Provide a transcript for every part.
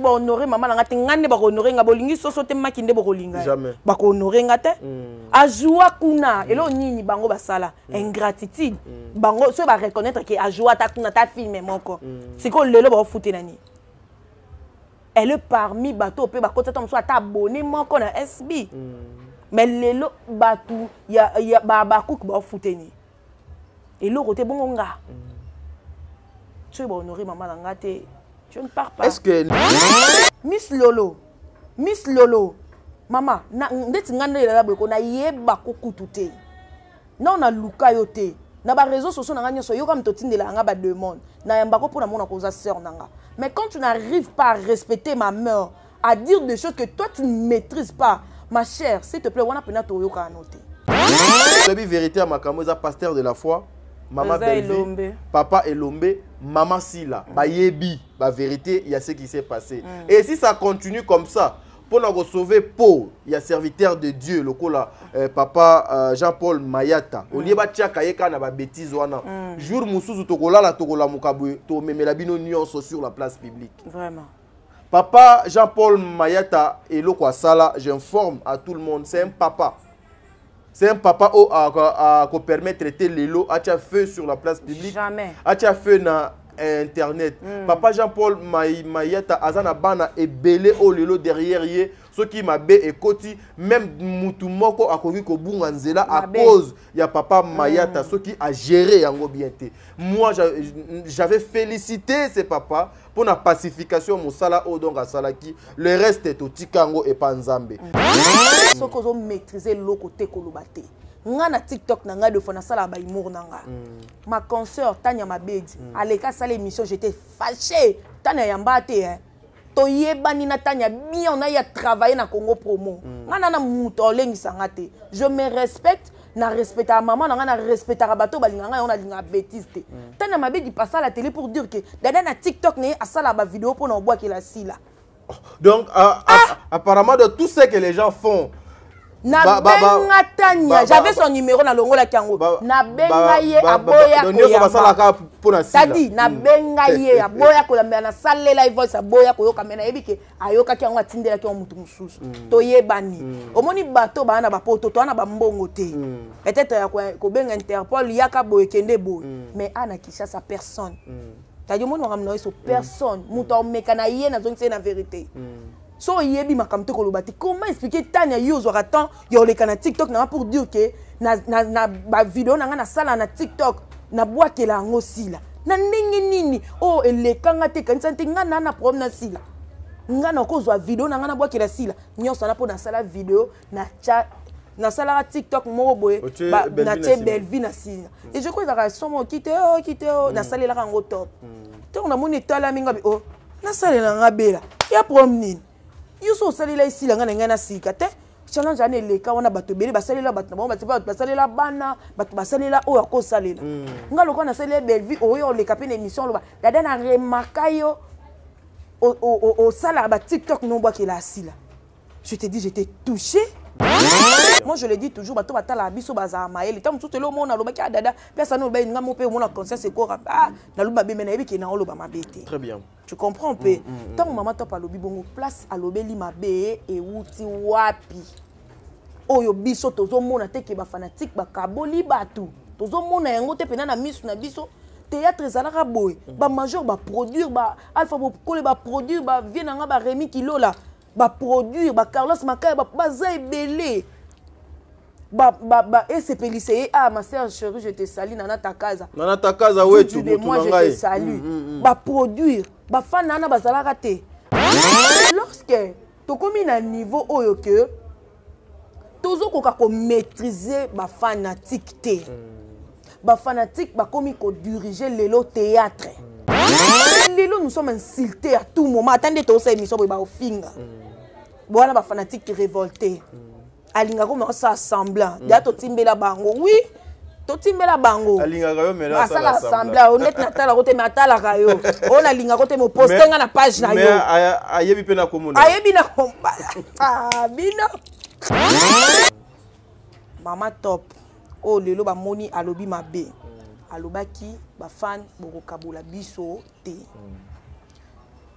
ba honorer maman nga te ngane ba honorer nga bolingi soso te makinde ba kolinga jamais ba ko honorer nga te ajoua kuna elo nini bango basala ingratitude bango so ba reconnaître que ajoua ta kuna ta filme moko siko lelo ba fouté nani elle est parmi bateau pe ba kota tom so ata abonné moko na SB mais lelo batu ya ba cook ba fouté ni elo côté bongo nga tu ba honorer maman nga te. Je ne pars pas. Est-ce que Miss Lolo, maman, ndeti ngande la beko na yeba kokutute. Na on a luka yote. Na ba réseaux sociaux na nganya so yo comme totinde la nga ba demande. Na yamba ko pona mona koza sœur nanga. Mais quand tu n'arrives pas à respecter ma mère, à dire des choses que toi tu ne maîtrises pas, ma chère, s'il te plaît, wana pena to yo ka noter. La vérité à Makambo, pasteur de la foi. Maman Belvi, papa Elombe, maman Sila, ba yebi, ba vérité, il y a ce qui s'est passé. Et si ça continue comme ça, pour nous sauver Paul, il y a serviteur de Dieu, le cola, papa Jean-Paul Mayata. Au lieu de tia kayeka na ba bêtise wana. Jour musuzu tokola la tokola mukabu, to memela bino nyonso sur la place publique. Vraiment. Papa Jean-Paul Mayata et le quoi sala, j'informe à tout le monde, c'est un papa. C'est un papa qui permet de traiter les lots, a fait sur la place publique. Jamais. A fait na internet. Papa Jean-Paul Mayata azana bana et belé au lelo derrière yé. Ce qui m'a bé et koti même mutumoko a kogi ko bunganzela à cause il y a papa Mayata ce qui a géré yango bien té. Moi j'avais félicité ces papas pour la pacification musala odonga salaki. Le reste est au tikango et panzambe. Ce que ont maîtrisé le côté kolobate. Nga na TikTok na nga de fona sala ba humour nanga. Ma consoeur Tanya Mabedi, à l'écart ça l'émission j'étais fâchée. Tanya Yambate hein. Toyebani na Tanya bien on a ya travailler na Congo promo. Nga na muto lengi sangate. Je me respecte, na respecte à maman, na respecte à bato balinga nga on a linga bêtise te. Tanya Mabedi passe à la télé pour dire que dada na TikTok ne asala ba vidéo pour na bois que la sila. Donc apparemment de tout ce que les gens font na benga Tanya, j'avais son numéro na longo la kango. Na benga ye aboya ko yamba. Tadi na benga ye aboya ko yamba na salle live voice aboya ko yoka mena ebike ayoka kango atindela ki mutu mususu. To yebani. Omoni bato bana ba poto to ana ba mbongo te. Peut-être ko benga Interpol yaka boye kende boye. Mais ana kisha sa personne. Tadi mon ramno so personne. Mutu mekana ye na zongi na vérité. So yebi makamte kolobati comment expliquer Tanya yuzo ratan yo le kana TikTok na pour dire que na ba vidéo na na sala na TikTok na boakela ngo sila na ndenge nini oh ele kanga te kanisa te ngana na problème na sila ngana kozwa vidéo na ngana boakela sila nyonso na po na sala vidéo na chat na sala TikTok mo boye na te Belvi na sila et je crois que ça somo kite na sala la ngo top te on a moni tala minga oh na sala na ngabela ya problème nini Yuso salila ici la ngana na sika te challenge ane leka wana bato bele basalela bato na bango basalela bana bato basalela oyo ko salela ngalo ko na salela Belvi oyo leka pe na émission loba dada na remarka yo au sala ba TikTok non bois qu'il a assis là. Je te dis j'étais touchée. Moi je le dis toujours bato batala biso baza maele tant tout le monde na loba ki dada personne no ba nga mo pe mo na conscience ko na loba be mena ebiki na loba mabete. Très bien. Tu comprends un peu? Tant maman top à lobi bongo place à lobeli mabe et wuti wapi. Oyo biso tozo mona te ke ba fanatique ba kaboli batu. Tozo mona yango te pena na misu na biso. Théâtre zalaka boy. Ba major ba produire ba Alpha ba kole ba produire ba viena nga ba Rémi Kilo là. Ba produire ba Carlos Makaya ba za belé. Et c'est lycée ah ma sœur chérie je te salue nana ta casa ouais tu moi je te salue ba produire ba fan nana bazalaka te lorsque to komi na niveau oyo que tozo koka ko maîtriser ba fanatique te ba fanatique ba komi ko diriger lelo théâtre lelo nous sommes insultés à tout moment attendez to ça émission ba ofinga voilà ba fanatique révolté alinga ko sa semblant ya to timbela bango oui to timbela bango alinga ko mena sa semblant honnête na tala ko te matala ka yo on alinga ko te mo poster nga na page na yo mais ayebi pe na komona ayebi na komba bino mama top oh lelo ba moni alobi mabe alobaki ba fan boko kabola biso te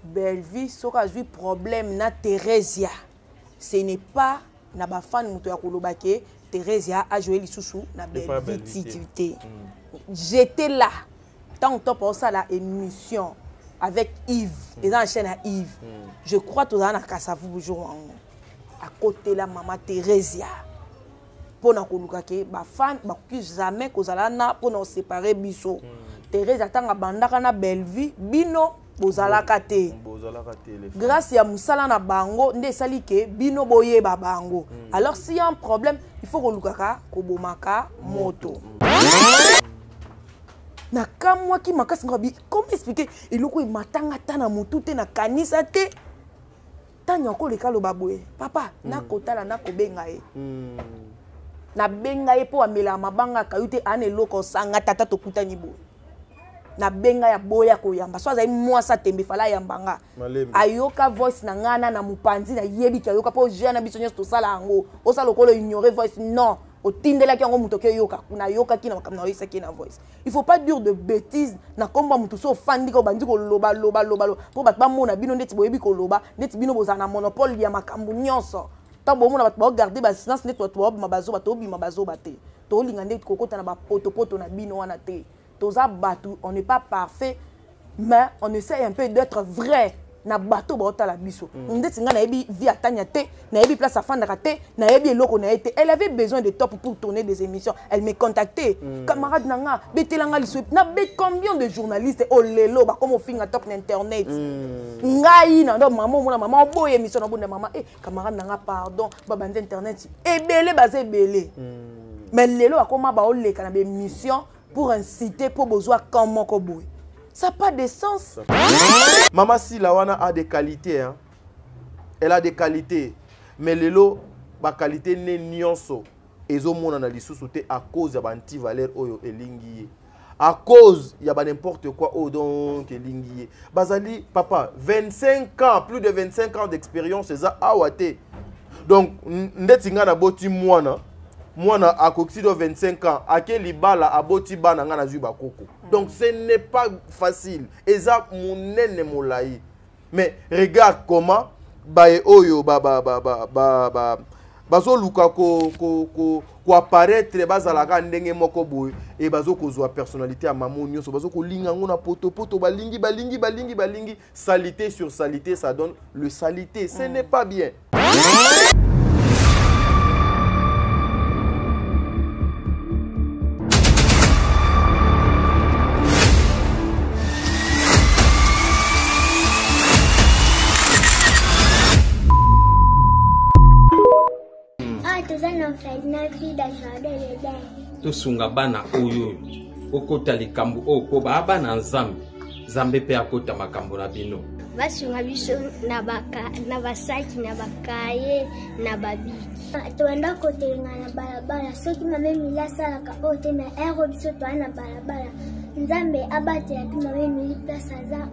Belleville soki azwi problème na Theresia ce n'est pas na bafani moto ya kolobake Theresia a joué lisusu na Belleville. J'étais là tant que pour ça la émission avec Yves et dans la chaîne à Yves. Je crois que tu as na Kassavu bonjour à côté la maman Theresia pour na kolukake ba fan ba plus jamais kozala na pour nous séparer biso. Theresia tanga bandaka na Belleville bino bozalaka te. Grâce à musala na bango nde sali ke bino boyeba bango. Alors s'il y a un problème, il faut kolukaka kobomaka moto. Na kamwa ki makasi ngabi comment expliquer eloko matanga tana mutu te na kanisa te tanya ko leka lo babwe papa na kotala na kobenga e na benga e po amela mabanga kayute ane loko sanga tata to kutani bo na benga ya boya ko yamba so za mwasa tembe fala yambanga ayoka voice na ngana na mupanzi na yebi ka yoka po jana biso nyoso to sala ngo o sala ko lo ignorer voice non au tindela ki ngo mutoke yoka na yoka ki na makamna oyisa ki na voice il faut pas dire de bêtises na komba mutu so fandi ko bandi ko loba po bat ba mona bino ndeti boyebi ko loba ndeti bino bozana monopole ya makambu nyonso ta bo mona bat ba garder ba silence ndeti to mabazo ba to bi mabazo ba te to linga ndeti kokota na ba poto na bino wana te toza batu on n'est pas parfait mais on essaie un peu d'être vrai na bateau ba la biso ndeti nga na yebi vie atanya te na yebi place afanda te na yebi eloko na été elle avait besoin de top pour tourner des émissions elle me contactait camarade nanga betelanga liso na bet combien de journalistes au lelo ba comme finga top na internet ngai na ndo maman boye émission na bonde maman camarade nanga pardon ba bande internet ebele bazé belé mais lelo akoma ba oleka na be mission pour inciter pour besoin comment ko boye. Ça n'a pas de sens. Maman Silawana a des qualités. Hein. Elle a des qualités. Mais lelo, ba qualité n'est nyonso. Ezo mon analyse sauté à cause de anti-valeur oyo elingi. À cause, il y a n'importe quoi au donc elingi. Bazali, papa, 25 ans, plus de 25 ans d'expérience, c'est ça awate. Donc, ndetinga na boti mwana. Moi, à Coxido 25 ans, à quel libala à Botiba n'a zuba koko. Donc ce n'est pas facile. Et ça, mon nene moulaï. Mais regarde comment, oyo bazo luka ko apparaître bazalaka ndenge moko boy et bazo ko zo personnalité à maman nyonso bazo ko linga ngona poto balingi salité sur salité ça donne le salité. Ce n'est pas bien. tosunga bana oyo okota likambo oko ba bana nzambe pe akota makambo na bino basunga biso na basaki na bakaye na babiki toenda kotenga na balabala soki mame milasalaka oyo te na ero biso toa na balabala nzambe abatela mpe mame mili place aza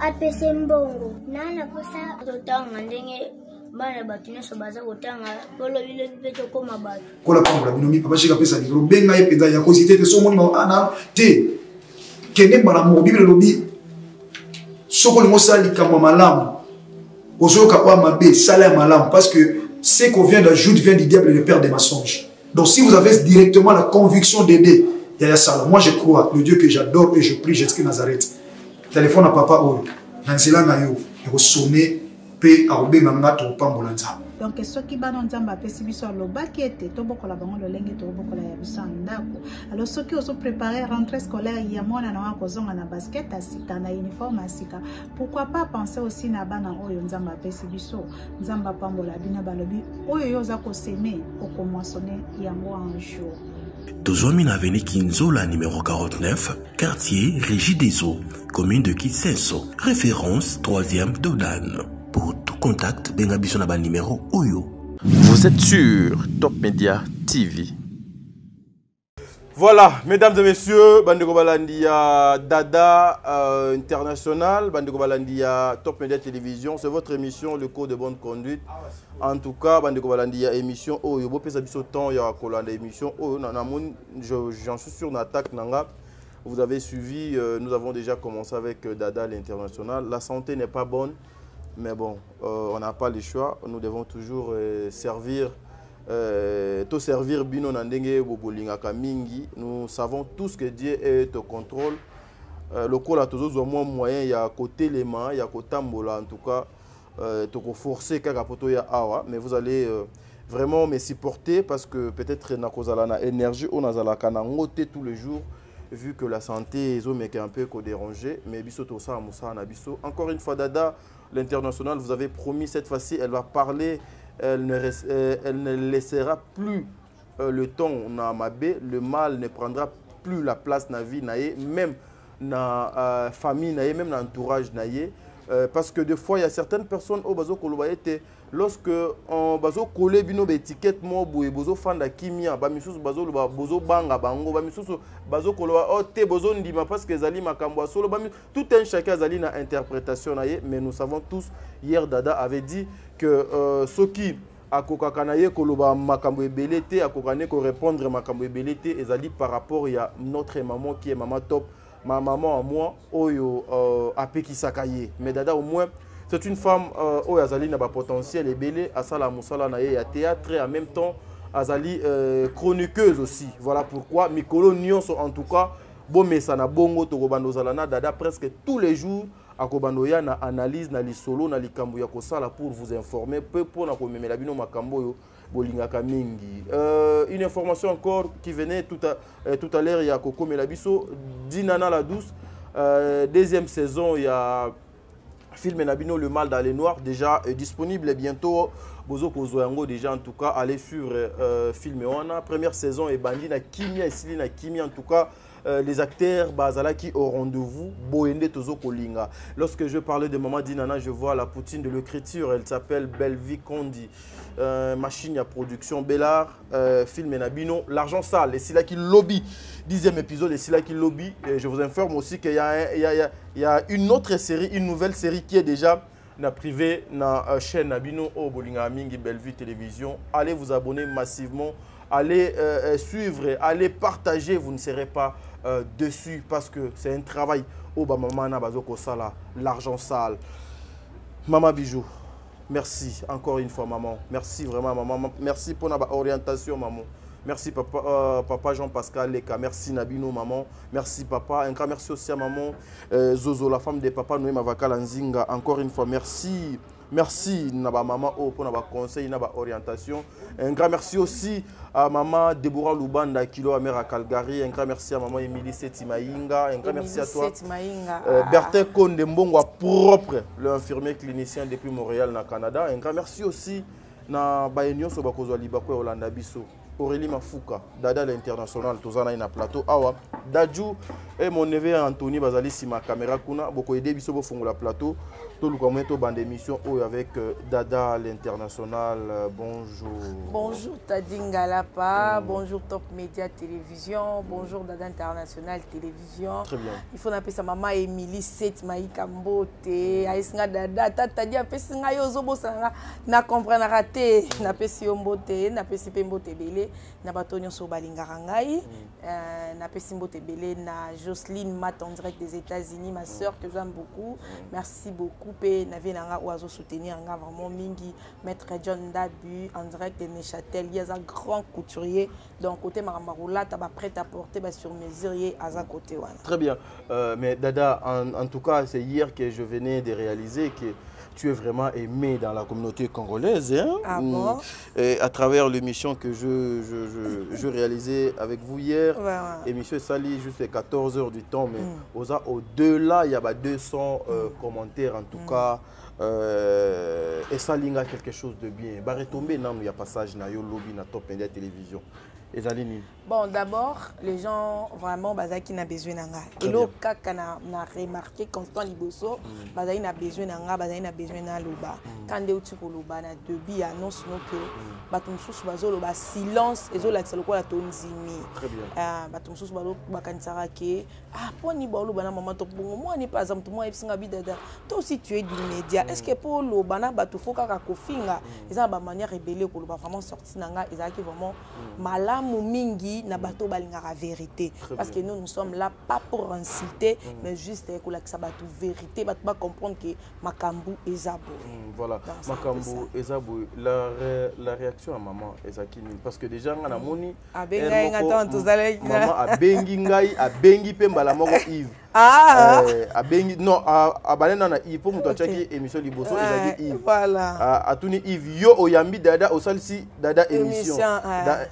apese mbongo nana posa totanga ndenge bana batu nyonso baza kotanga polo bile mpe tokoma bato kola pambola bino mi papa shika pesa likolo benga ye mpenza ya kosite te so moni ana te kende mbala moko bibele lobi soko lingo sala likambo malamu ozoyoka oya mabe sala ya malamu parce que ce qu'on vient d'ajouter vient du diable et le père des mensonges. Donc si vous avez directement la conviction d'aider Yaya Sala, moi je crois le Dieu que j'adore et je prie Jésus Nazareth. Téléphone à papa oyo nanzela na yo eko sonner pe arobenga ngato pambola nzambe. Donc soki bana nzambe apesi biso alobaki ete tobokola bango lolenge tobokola ya biso ndako. Alors soki ozo préparer rentrée scolaire ya mwana na kozonga na basket asika na uniforme asika, pourquoi pas penser aussi na bana oyo nzambe apesi biso nzambe pambola bina balobi oyo yoza ko semer okomoissonner yango un jour. Tozomi na avenue Kinzola numéro 49, quartier Régie des Eaux, commune de Kitsenso, référence 3e Dodan. Pour tout contact, bengabiso na ba numéro Oyo. Vous êtes sur Top Media TV. Voilà, mesdames et messieurs, Bandeko Balandia Dada International, Bandeko Balandia Top Media Télévision, c'est votre émission, le code de bonne conduite. En tout cas, Bandeko Balandia émission Oyo, Bo pesa biso temps ya kolanda émission Oyo, j'en suis sûr n'attaque nanga. vous avez suivi. Nous avons déjà commencé avec Dada l'international. La santé n'est pas bonne, mais bon, on n'a pas le choix. Nous devons toujours servir. Servir bino nandenge bobolingaka mingi. Nous savons tous que Dieu est au contrôle. Le col a toujours moins moyen, il y a côté les mains, il y a côté tambola en tout cas. Toko forcer kaka poto ya awa, mais vous allez vraiment me supporter parce que peut-être na kozala na énergie on azala kana ngote tous les jours vu que la santé est un peu dérangée, mais biso to sa musa na biso. Encore une fois Dada l'international, vous avez promis cette fois-ci elle va parler, elle ne laissera plus le temps na mabé, le mal ne prendra plus la place na vie naie, même na famille naie, même na entourage naie. Parce que des fois, il y a certaines personnes au bazo kolobaete lorsque on bazo coller bino étiquette mo boye bozo fanda kimia ba misusu bazo lo bozo banga bango ba misusu bazo koloba o te bozo ndima parce que zali makambo solo ba tout un chacun zali na interprétation naie, mais nous savons tous hier Dada avait dit que ceux qui akokakanaye koloba makambo ebele te akokane ko répondre makambo ebele te ezali par rapport à notre maman qui est maman top. Ma maman à moi, Oyo Apekisakaye. Mais Dada au moins, c'est une femme Oyo Azali n'a pas potentiel et belé, Asala Moussala Naye à théâtre et en même temps Azali chroniqueuse aussi. Voilà pourquoi Mikolo Nyon en tout cas, bon mais ça n'a bongo Togobando Zalana, Dada presque tous les jours à Kobandoya na analyse na li solo na li kambuya kosala pour vous informer peu pour na komemela bino makambo bolingaka mingi. Une information encore qui venait tout à l'heure, il y a Coco Melabiso, Dinana la douce, deuxième saison, il y a film Nabino Le Mal dans les Noirs, déjà disponible bientôt. Bozo Kozoyango déjà en tout cas, allez suivre film Wana. Première saison et Bandi na Kimia et Silina Kimia en tout cas. Les acteurs Bazala qui au rendez-vous Boende Tozo Kolinga. Lorsque je parlais de Maman Dinana, je vois la poutine de l'écriture, elle s'appelle Belvi Kondi. Machine à production Bellard, film Nabino, l'argent sale, et c'est là qu'il lobby. 10e épisode, et c'est là qu'il lobby. Et je vous informe aussi qu'il y a une autre série, une nouvelle série qui est déjà na privé na chaîne Nabino au Bolinga Mingi Bellevue Télévision. Allez vous abonner massivement, allez suivre, allez partager, vous ne serez pas dessus parce que c'est un travail au Bamamana Bazoko Sala, l'argent sale. Maman Bijou, merci encore une fois maman, merci vraiment maman, merci pour notre orientation maman. Merci papa, papa Jean-Pascal Leka, merci Nabino maman, merci papa, un grand merci aussi à maman Zozo, la femme de papa Noé Mavakala Nzinga, encore une fois merci. Merci Naba maman pour notre conseil, notre orientation. Un grand merci aussi à maman Deborah Lubanda Kilo Amer à Calgary. Un grand merci à maman Émilie Setimaïnga. Un grand merci à toi. Bertin Konde Mbongwa propre, l'infirmier clinicien depuis Montréal, au Canada. Un grand merci aussi à Bayenyo Sobakozo Libako Olanda Bisso. Aurélie Mafouka, Dada l'international, Tozana na plateau. Awa, Dadju et mon neveu Anthony Bazali si ma caméra kuna, beaucoup aidé biso bo fongo la plateau. Tout le commentaire bande émission avec Dada l'international. Bonjour. Bonjour Tadinga Lapa, bonjour Top Média Télévision, bonjour Dada International Télévision. Très bien. Il faut appeler sa maman Émilie Set Maïka Mbote, Aïsnga Dada, Tata Dia Pesinga Yozobo Sanga, na comprendre raté, na pesi Mbote, na pesi Mbote Belé. Na batonyo so balingarangai na pesimbo tebele na Jocelyne Mat en direct des États-Unis, ma sœur que j'aime beaucoup, merci beaucoup pe na venanga oiseau soutenir nga vraiment mingi maître John Dabu en direct de Neuchâtel, il y a un grand couturier donc côté Maramarula ta prêt à porter sur mesure à sa côté wana. Très bien, mais Dada en tout cas c'est hier que je venais de réaliser que tu es vraiment aimé dans la communauté congolaise. Hein? Ah bon? Et à travers l'émission que je réalisais avec vous hier, émission Sali juste 14 heures du temps, mais au-delà, il y a 200 commentaires en tout cas. Et ça linga quelque chose de bien. Bah retomber non, il y a passage na yo lobby na Top Média Télévision. Bon, d'abord, les gens vraiment bazaki na besoin nanga. Et là, quand na remarqué constant liboso, bazaki na besoin nanga, bazaki na besoin na loba. Quand de uti ko loba na debi annonce no que batum sous bazo loba silence ezo la tselo ko la tonzimi. Très bien. Batum sous balo bakanisara ke poni ba loba na maman to bongo moi ni pas exemple moi epsinga bidada. Toi aussi tu es du média, est-ce que pour le bana bato faut kaka kofinga eza ba manière rebelle ko ba vraiment sorti nanga ezaki vraiment malamu mingi na bato balingaka vérité parce que nous sommes là pas pour inciter mais juste ko la bato vérité bato ba comprendre que makambu ezabo voilà makambu ezabo la réaction à maman ezaki parce que déjà ngana moni abenga ngata tozala maman abengi ngai abengi pe mbala moko Yves abengi non abanena na Yves pour muto chaki émission liboso ezaki Yves voilà atuni Yves yo oyambi dada osalisi dada émission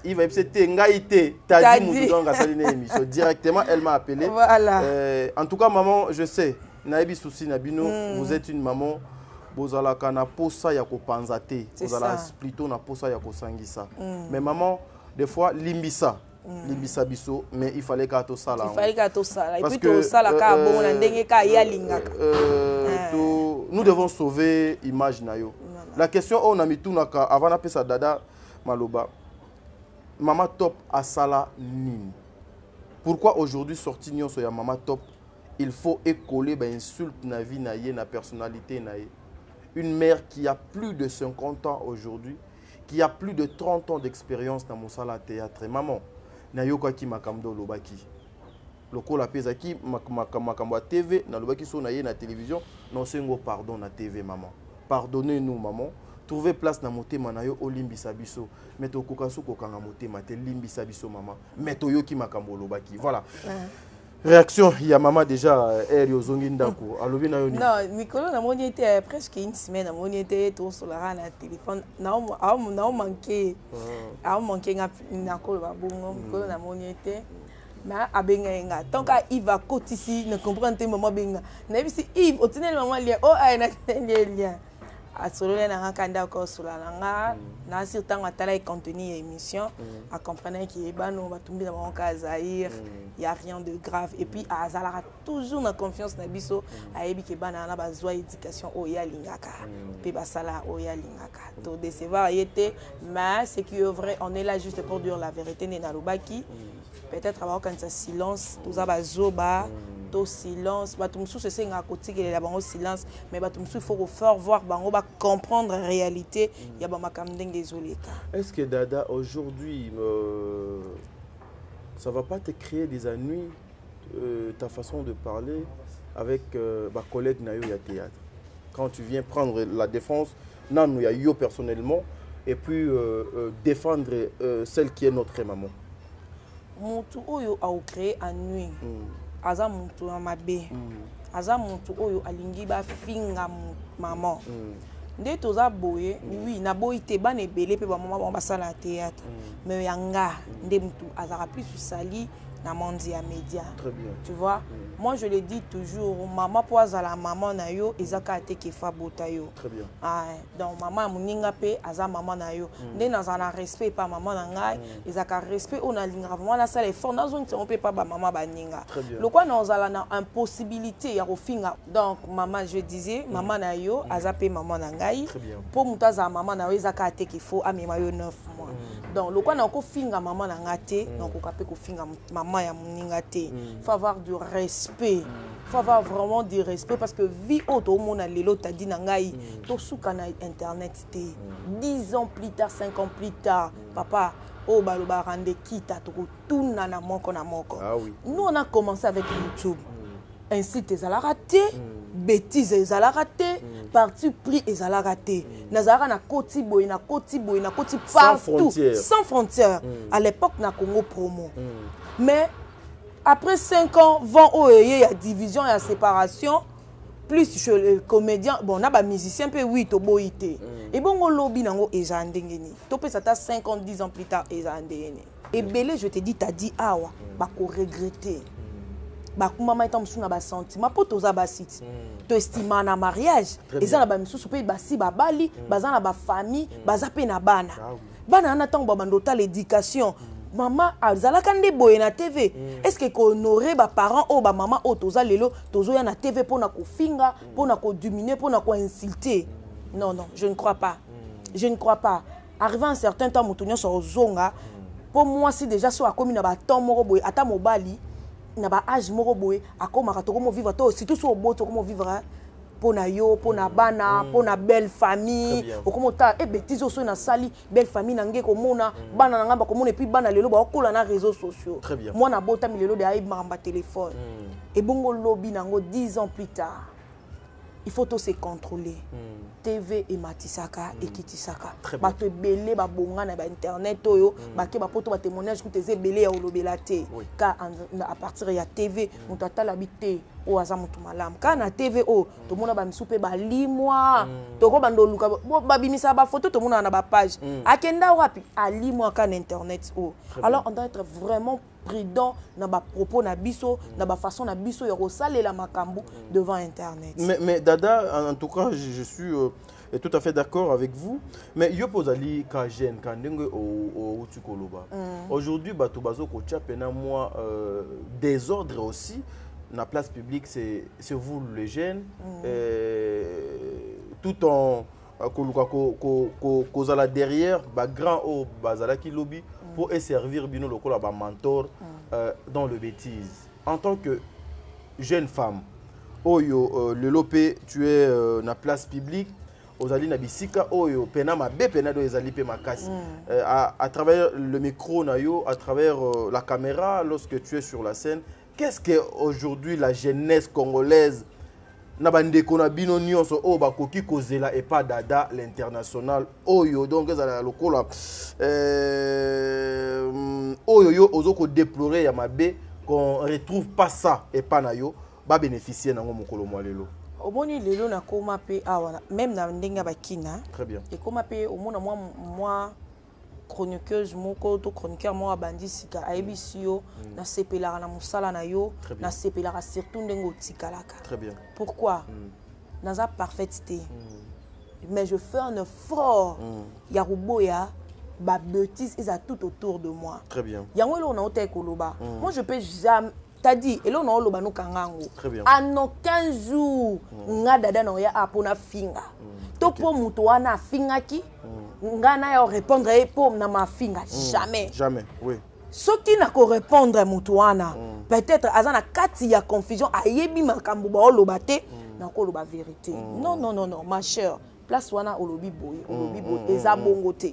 Yves epsete ngai te tadi muto donc asali na émission directement elle m'a appelé voilà en tout cas maman je sais naebi souci na bino vous êtes une maman bozalaka na posa ya kopanza te bozala plutôt na posa ya kosangisa mais maman des fois limbisa limbisa biso mais il fallait qu'à tout ça là et puis tout ça là ka bon na ndenge ka ya lingaka nous devons sauver image na yo la question on a mis tout naka avant na pesa dada maloba maman top asala nini pourquoi aujourd'hui sorti nyonso ya maman top il faut écoler ba insulte na vie na ye na personnalité na ye une mère qui a plus de 50 ans aujourd'hui qui a plus de 30 ans d'expérience dans mon sala théâtre maman na yoka ki makamdo lobaki lokola pesa ki makambo TV na lobaki so na ye na télévision non sengo pardon na TV maman pardonnez-nous maman trouver place na motema na yo olimbisa biso mais to kokaso kokanga motema te limbisa biso maman mais to yoki makambo lobaki voilà réaction il y a maman déjà elle yozongi ndako alobi na yo ni non Nicolas na moni était presque une semaine na moni était tout sur la téléphone na manqué na ko ba bongo Nicolas na moni était mais abenga nga tant que il va côté ici ne comprend pas maman benga na bi si Yves otinel maman lien oh ay na lien a solo na kanda ko sula nga na surtout atala et contenu émission à comprendre qui bano batumbi na mon cas Zahir il y a rien de grave et puis azala toujours na confiance na biso ayebi ke bana na bazwa éducation o ya lingaka pe basala o ya lingaka to décevoir yete mais c'est qui est vrai on est là juste pour dire la vérité na lobaki peut-être avoir quand ça silence tout ça bazoba to silence batumsu se senga kotikela la bango silence mais batumsu faut faire voir bango ba comprendre la réalité ya ba makamdenge zoleka. Est-ce que dada aujourd'hui ça va pas te créer des ennuis ta façon de parler avec ba collègue na yo ya théâtre quand tu viens prendre la défense nan ya yo personnellement et puis défendre celle qui est notre maman mutu oyo a créé ennui aza mutu na mabe aza mutu oyo alingi ba finga maman nde toza boye oui na boyi te bana ebele pe ba maman ba sala théâtre mais yanga nde mutu azara plus sali na monde ya média. Très bien. Tu vois, moi je le dis toujours, maman poise à la maman na yo, ezaka te kefa bota yo. Très bien. Ah, donc maman muninga pe aza maman na yo. Nde na zana respect pa maman na ngai, ezaka respect on a linga vraiment la salle fort na zone on peut pas ba maman ba ninga. Le quoi na zala na impossibilité ya kofinga. Donc maman je disais, maman na yo aza pe maman na ngai. Très bien. Pour mutaza maman na yo ezaka te kefo amema yo 9 mois. Donc le quoi na ko finga maman na ngate, donc ko kapé ko finga maman ya muningate. Faut avoir du respect. Faut avoir vraiment du respect parce que vie auto mona lelo ta dit na ngai to suka na internet te 10 ans plus tard 5 ans plus tard papa oh baloba rande kita to tuna na moko na moko. Ah oui. Nous on a commencé avec YouTube. Ainsi tes ala raté, bêtises tes ala raté, parti pris tes ala raté. Nazara na koti boy na koti partout sans frontières. À l'époque na Congo promo. Mais après 5 ans, 20 ans, il y a division, il y a séparation. Plus je le comédien, bon, on a des musiciens, puis oui, to boité. Et bon, on lobby nango ezandengeni. To peut ça 5 ans, 10 ans plus tard ezandengeni. Et belé, je te dis, t'as dit awa, bah ko regretter. Bah maman est en dessous na ba sentiment, pour toza ba site. To estima na mariage, ezana ba misusu pe ba si ba bali, bazana ba famille, bazape na bana. Bana na tango ba bandota l'éducation. Maman azala kande boye na TV. Est-ce que honorer ba parents ou ba maman o toza lelo tozo ya na TV pour na ko finga, pour na ko dominer, pour na ko insulter? Non non, je ne crois pas. Je ne crois pas. Arrivé un certain temps mutunyo so zonga, pour moi si déjà so akomi na ba temps moko boye ata mobali na ba âge moko boye akoma ka to komo vivre to surtout so boto komo vivre pour na yo, pour na bana, pour na belle famille. Au comment ta bêtise aussi na sali belle famille nangé komona bana nanga ba komona et puis bana lelo ba kola na réseaux sociaux. Moi na bota mi lelo de aïe mamba téléphone. Et bongo lobby nango 10 ans plus tard. Il faut tout se contrôler. TV et Matisaka et Kitisaka. Bato belé ba bonga na ba internet oyo, ba ke ba poto ba témoignage ku teze belé ya olobelate. Car à partir ya TV, on tata l'habité o aza mutu malam. Car na TV o, to mona ba misupe ba limwa. To ko bando luka ba bimisa ba photo to mona na ba page. Akenda wapi a limwa ka na internet o. Alors on doit être vraiment prudent dans ba propos na biso, dans ba façon na biso ya rosale la makambo devant internet. Mais Dada, en tout cas, je suis tout à fait d'accord avec vous. Mais yo pozali ka jeune ka ndenge au Utukoloba. Aujourd'hui bato bazo ko tchapena moi désordre aussi na place publique, c'est vous les jeunes tout en kozala derrière ba grand au bazala ki lobby pour servir bino lokola ba mentor dans le bêtise. En tant que jeune femme, oyo le lopé tu es na place publique, ozali na bisika oyo pena mabe pena do ezali pe makasi à travers le micro na yo, à travers la caméra, lorsque tu es sur la scène, qu'est-ce que aujourd'hui la jeunesse congolaise na bande kona bino nyonso o bakoki kozela et pas Dada l'international oyo donc ezala lokola oyo yo ozoko déplorer ya mabe qu'on retrouve pas ça et pas na yo ba bénéficier nango mokolo mwalelo. Omoni lelo na koma pe awana même na ndenga bakina. Très bien. Et koma pe omona moi chroniqueuse moko to chroniqueur moi bandi sika aibisio na sepelaka na musala na yo na sepelaka surtout ndengo tikalaka. Très bien. Pourquoi? Naza parfaiteté. Mais je fais un effort ya ruboya ba bêtise ils a tout autour de moi. Très bien. Yango lo na ote koloba. Moi je peux jamais t'as dit et là on a loba no kangango. Très bien. En aucun jour nga Dada na ya apona finga. To po muto wana finga ki nga na ya répondre pour na ma finga jamais. Jamais. Oui. Ce qui n'a qu'à répondre muto wana peut-être azana kati ya confusion ayebi makambo ba loba te na ko loba vérité. Non ma chère, place wana olobi boy eza bongo te.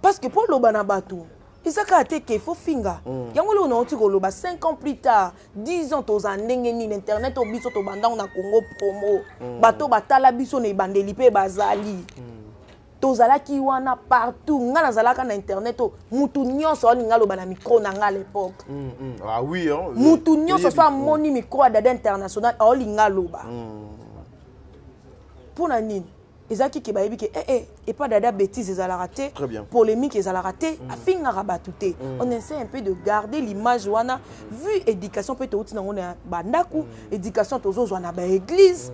Parce que pour loba na bato Isaka ateke il faut finga. Yango lo na oti ko loba 5 ans plus tard, 10 ans to za ndenge ni internet obiso to banda na Congo promo. Bato batala biso na bandeli pe bazali. To zala ki wana partout, nga na zalaka na internet o mutu nyonso oni nga loba na micro na nga à l'époque. Ah oui hein. Mutu nyonso so moni micro à Dada international oli nga loba. Pour na nini? Ezaki ke bayebi ke et pas Dada bêtise ezala raté, polémique ezala raté, afinga rabatouté. On essaie un peu de garder l'image wana vu éducation peut être na ngona bandaku, éducation tozo na ba église.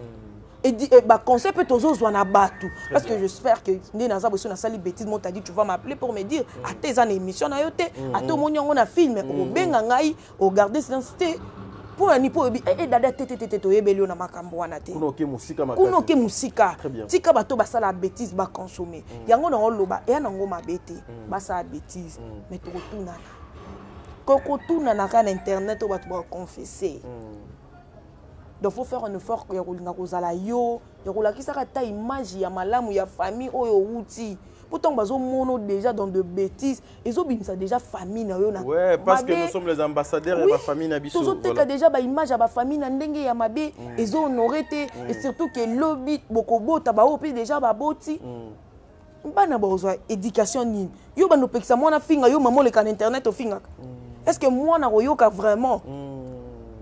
Et bah conseil peut tozo na batu parce que j'espère que né na zaboso na sali bêtise moi t'a dit tu vas m'appeler pour me dire à tes an émission na yote à to monyo na film au benga ngai au garder silence pour un nipo Dada tete to yebeli na makambo wana te kuno ke musika tika bato basala bêtise ba consommer yango na loba e na ngoma bete basala bêtise mais to retourna koko tuna na kan internet o bato ba confesser. Donc il faut faire un effort que yakolinga kozala yo yakolakisa ta image ya malamu ya famille oyo outi. Pourtant bazo mono déjà dans de bêtises ils ont ça déjà famille na yo na. Ouais parce que nous sommes les ambassadeurs de la famille na biso. Ils ont déjà ba image ya ba famille na ndenge ya mabe ils ont honoré et surtout que lobby bokobo ta ba opi déjà ba boti. Bana bazwa éducation ni. Yo bano pekisa mwana finga yo maman le kan internet au finga. Est-ce que moi na royoka vraiment?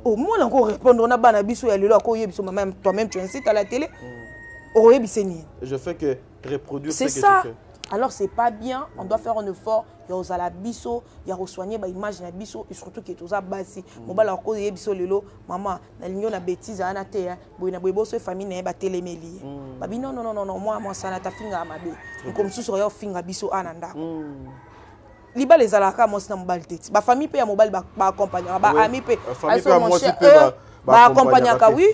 Au moins encore répondre on a bana biso ya lelo ko yebiso même toi-même tu incites à la télé. O yebiseni. Je fais que reproduire ce que tu fais. Alors c'est pas bien, on doit faire un effort, ya ozala biso, ya soigner ba image na biso et surtout que toza basi. Mobala ko yebiso lelo maman na linyo na bêtise ana te ya, boy na boy boso famille na ba telemeli. Babi non moi ça na ta finga mabe. Comme sous sur yo finga biso ananda. Liba les alaka mo sina mobile tete. Ba famille pe ya mobile ba accompagner, ba ami pe. Famille pe moi c'est ba accompagner ka oui.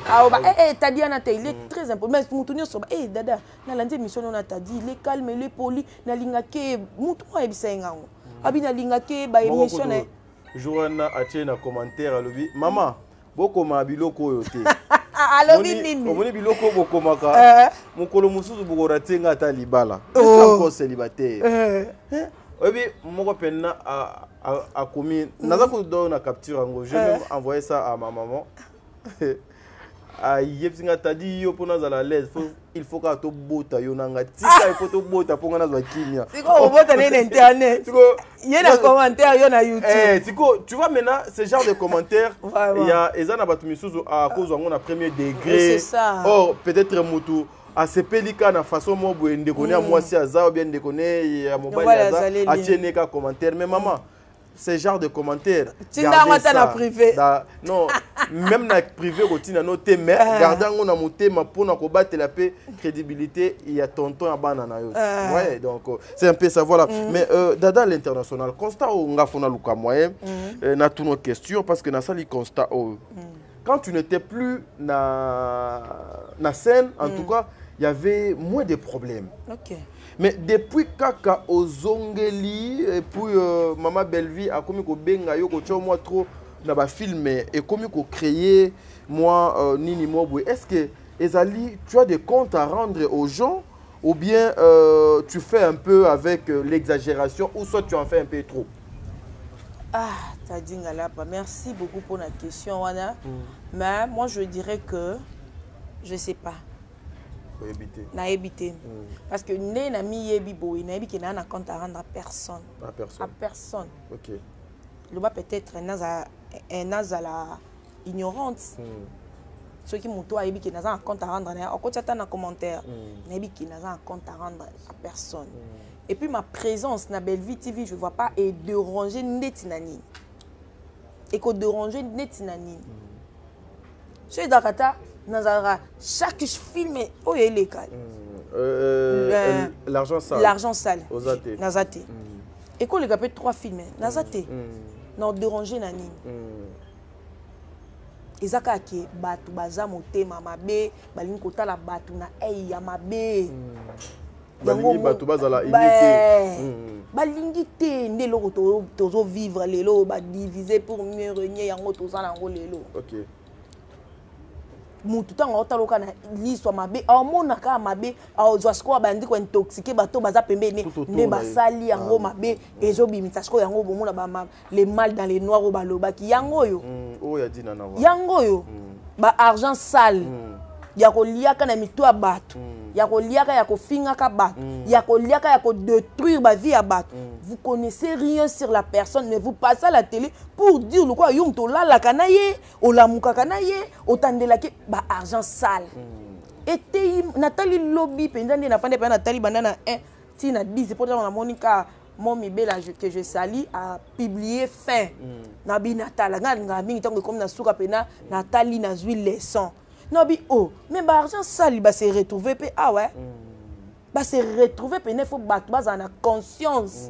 Ah ba t'as dit ana te il est très important. Mais mutunyo so Dada na lande mission on a t'a dit il est calme, il est poli, na linga ke mutu wa ebisa ngango. Abi na linga ke ba émission na Joanna atie na commentaire alobi maman boko ma biloko yo te. alobi nini omoni biloko bokomaka mokolo mosusu bokoratenga ata libala encore célibataire oyebi moko pena akomi naza kodona na capture yango je même envoyé ça à ma maman yebsinga tadi yo pona za la l'aise il faut ka to bota yo nanga tika il faut to bota ponga na za kimia siko bota na internet siko yena commentaire yo na YouTube siko tu vois maintenant ce genre de commentaires il y a ezana batu misuzu à cause on a premier degré or peut-être mutu a sepelika na façon mo boende konia moi si aza bien de connait ya mobile aza a tiene ka commentaire mais maman ce genre de commentaires gardez ça privé non même na privé routine noté mais gardant on a monté ma pour na kobattre la paix crédibilité il y a tonton ya bana na yo ouais donc c'est un peu ça voilà mais dada l'international constat on nga fona luka moyen na toutes nos questions parce que na sali constat quand tu n'étais plus na scène en tout cas il y avait moins de problèmes. OK. Mais depuis kaka ozongeli et puis Maman Bellevie a commis ko benga yo ko tcho moi trop na ba film et commis ko créer moi nini mobwe. Est-ce que Ezali tu as des comptes à rendre aux gens ou bien tu fais un peu avec l'exagération ou soit tu en fais un peu trop? Ah, t'as dit Ngalapa, merci beaucoup pour la question Wana. Mais moi je dirais que je sais pas. Na éviter. Parce que né na mi yebi boy na yebi qui n'a compte à rendre à personne. À personne. OK. Le bas peut-être un la ignorance. Ceux qui m'ont toi yebi qui n'a un compte à rendre en côté dans commentaire. Na yebi qui n'a un compte à rendre à personne. Et puis ma présence na Bellevie TV, je vois pas et déranger netinani. Et que déranger netinani. Chez Dakata Nazara, chaque film est oh il est calme. L'argent sale. L'argent sale. Ozate. Nazate. Et quand les gars 3 films, Nazate. Non déranger nani. Ezaka ki batu baza motema mabe, balingi kotala batu na ya mabe. Balingi batu bazala imité. Balingi te ndelo tozo vivre lelo ba diviser pour mieux régner yango tozala ngo lelo. OK. Mutu tanga otaloka na liswa mabe amona ka mabe azwa sko bandi ko intoxiquer bato baza pembeni ne basali yango mabe ezo bimita sko yango bomona ba les mal dans les noirs baloba ki yango yo ya dina na yango yo ba argent sale ya ko liaka na mitu ya bato ya ko liaka ya ko finga ka bato ya ko liaka ya ko détruire ba vie ya bato. Vous connaissez rien sur la personne mais vous passez à la télé pour dire le quoi yum to la la kanaye o la muka kanaye o tandela ke ba argent sale. Et Nathalie Lobby pendant na fande pa Nathalie bandana 1 ti na 10 pour dans la Monica mon bébé que je sali a publié fin na bi Nathalie nga mingi tango comme na suka pena Nathalie na zui leçon. Non bi oh mais ba argent sale ba se retrouver pe ah ouais. Ba se retrouver pe ne faut battre bas en conscience.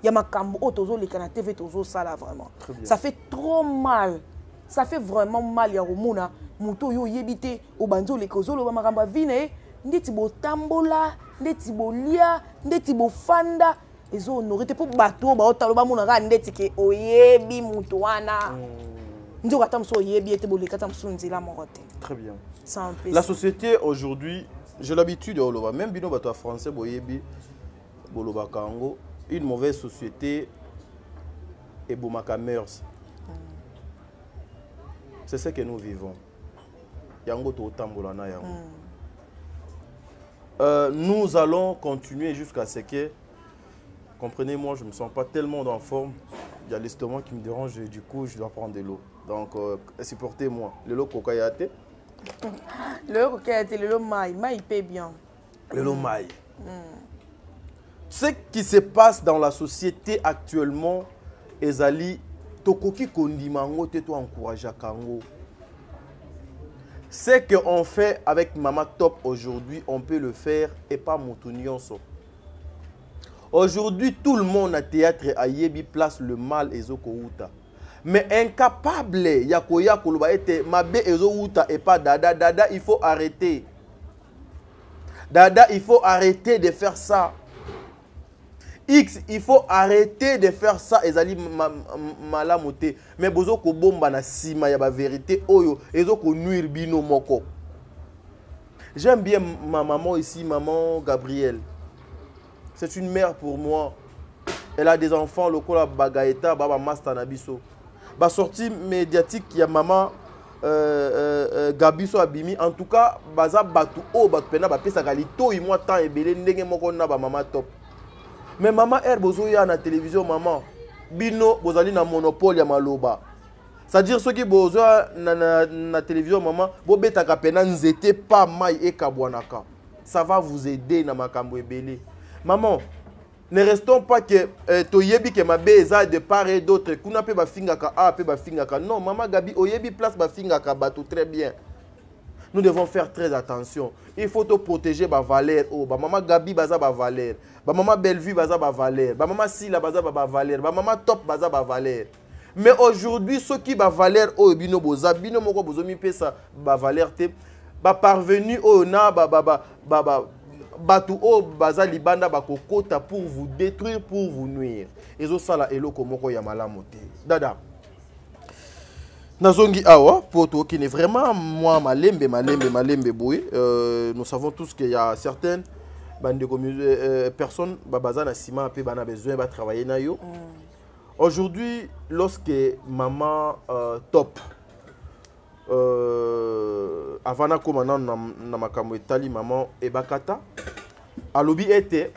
Ya makambo otozo le kana TV tozo sala vraiment. Ça fait trop mal. Ça fait vraiment mal ya romuna muto yo yebite o banzo le kozolo ba makamba vine ndeti bo tambola ndeti bo lia ndeti bo fanda ezo honoré te pour bato ba otalo ba muna ka ndeti ke oyebi muto wana. Ndio kata mso yebi ete bo le kata mso nzila morote. Très bien. La société aujourd'hui, j'ai l'habitude de oloba même bino bato français boyebi boloba kango. Une mauvaise société et Boumaka mœurs. C'est ce que nous vivons. Yango to tambolana yango. Nous allons continuer jusqu'à ce que, comprenez-moi, je ne me sens pas tellement en forme. Il y a l'estomac qui me dérange et du coup, je dois prendre de l'eau. Donc, supportez-moi. Le lot kokayate. Le lot kokayate, le lot maï. Maï paie bien. Le lot maï. Ce qui se passe dans la société actuellement, Ezali, tokoki kondimango te to encourage kango. Ce qu'on fait avec Mama Top aujourd'hui, on peut le faire et pas Moutounyonso. Aujourd'hui, tout le monde à théâtre à Yebi place le mal et Zokouta. Mais incapable, Yakoya Koloba était Mabe et Zokouta et pas Dada. Dada, il faut arrêter. Dada, il faut arrêter de faire ça. X, il faut arrêter de faire ça. Ezali malamote. Mais bozo ko bomba na sima ya ba vérité oyo ezo ko nuire bino moko. J'aime bien ma maman ici, maman Gabrielle. C'est une mère pour moi. Elle a des enfants, le Kola Bagaeta, Baba Masta Nabiso. Bah sortie médiatique, il y a maman Gabiso Abimi. En tout cas, Baza Batu O Batu Pena Bapesa Galito, et moi tant et belé, n'enge moko na ba maman top. Mais maman Herbozo ya na télévision, maman. Bino, bozali na monopole ya maloba. C'est-à-dire ceux qui besoin na télévision, maman, bobeta kapena nzete pas mai et kabwanaka. Ça va vous aider na makambo ebele. Maman, ne restons pas que toyebi que ma beza de part et d'autre. Kuna pe ba fingaka a pe ba fingaka. Non, maman Gabi oyebi place ba fingaka bato très bien. Nous devons faire très attention. Il faut te protéger ba valeur. Oh, ba maman Gabi baza ba valeur. Ba maman Bellevue baza ba valeur. Ba maman Sila baza ba valeur. Ba maman Top baza ba valeur. Mais aujourd'hui, ceux qui ba valeur au bino boza bino moko bozomi pesa ba valeur te ba parvenu au na batu o baza libanda ba kokota pour vous détruire, pour vous nuire. Ezo sala eloko moko ya malamu te. Dada. Nazongi awa poto qui est vraiment moi malembe boy. Nous savons tous qu'il y a certaines personnes baza na sima pe bana besoin ba travailler na yo. Aujourd'hui, lorsque maman Top, avant na komana na makambo etali maman Ebakata, alobi était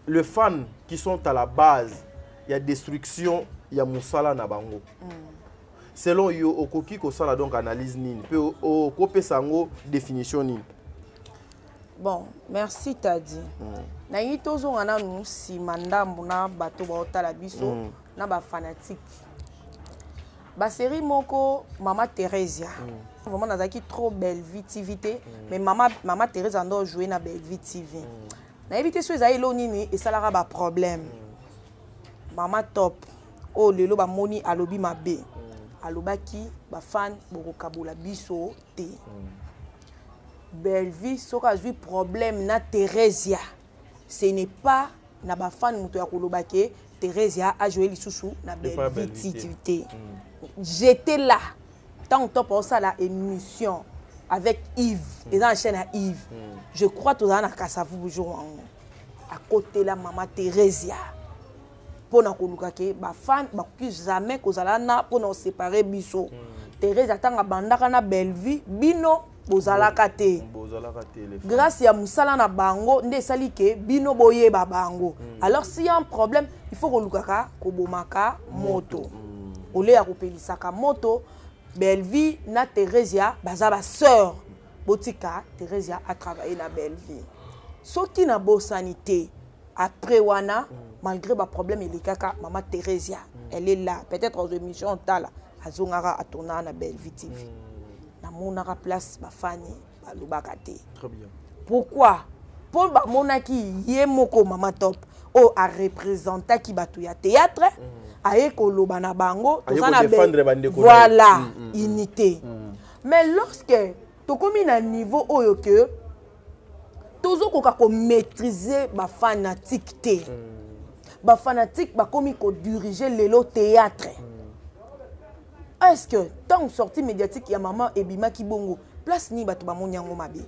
les fans qui sont à la base, il y a destruction, il y a musala na bango. Selon yo okoki ko sala donc analyse nini, pe o kopé sango définition nini. Bon, merci Tadi. Na yi tozo ngana nu si mandambu na bato ba otala biso na ba fanatique. Ba série moko Mama Teresia. Vraiment nazaki trop belle vitivité, mais Mama Teresia ndo jouer na belle TV. Na éviter so ezali lo nini et ça la ba problème. Mama Top. Oh lelo ba moni alobi mabe. Alobaki ba fan boko kabula biso te. Bellevue, ce qui a eu problème na Teresia, ce n'est pas na ba fan muto ya kolobake Teresia a joué les sous na Bellevue. J'étais là tant que pour ça la émission avec Yves et dans la chaîne à Yves. Je crois tout dans na Kasavu bonjour à côté la maman Teresia. Pour na kolukake ba fan ba ki jamais kozala na pour nous séparer biso. Teresia tanga bandaka na Bellevue bino bozalaka te. Grâce à musala na bango nde sali ke bino boye ba bango. Alors s'il y a un problème, il faut kolukaka kobomaka moto. Ole ya kopelisaka moto, Bellevue na Teresia baza ba sœur. Botika Teresia a travaillé na Bellevue. Soki na bo sanité après wana malgré ba problème il kaka maman Teresia, elle est là, peut-être aux émissions tala azongara atona na Bellevue TV. Monaka place ba fani ba lubakate. Très bien. Pourquoi? Pour ba monaki ye moko Mama Top o a représenter ki batu ya théâtre aye ko loba na bango to sana voilà unité. Mais lorsque to komi na niveau oyo que tozo ko ka maîtriser ba fanatique te. Ba fanatique ba komi ko diriger lelo théâtre. Est-ce que tant sortie médiatique il y a maman ebima ki bongo place ni bato ba monyango mabe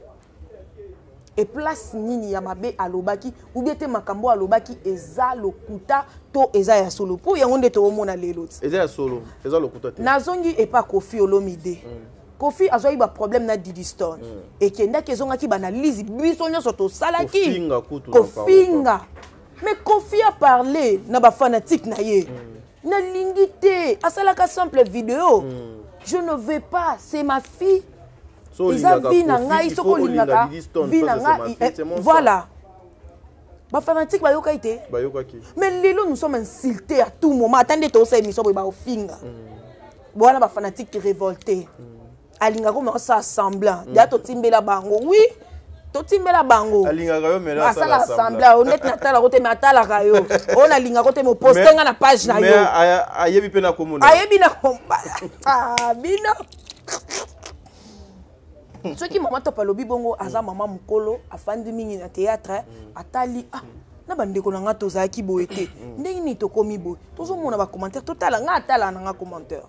et place ni ya mabe alobaki ou bien te makambo alobaki eza lokuta to eza ya solo pour yango nde to mona lelo eza ya solo eza lokuta te nazongi et pas Kofi Olomide Kofi azoi ba problème na Didi Stone et kenda kezonga ki banalize biso nyoso to salaki Kofinga mais Kofi a parlé na ba fanatique na ye na lingité asalaka simple vidéo je ne veux pas c'est ma fille isa vina ngai soko lingaka vina ngai voilà ba fanatique ba yoka ite mais lelo nous sommes insultés à tout moment attendez to ça émission ba ofinga voilà ba fanatique qui révolté alinga ko ma ça semblant ya to timbela bango oui totimbela bango alingaka yo mena sala sembla honnête na tala kote matala kayo on alinga kote mo poster nga na page na yo mais ayebi pe na komona ayebi na komba bino ce qui Mama Top alobi bongo aza mama mukolo afandi mingi na théâtre atali na bandeko na nga tozalaki boye te ndenge nini tokomi boye tozomona commentaire totala nga atala na nga commentaire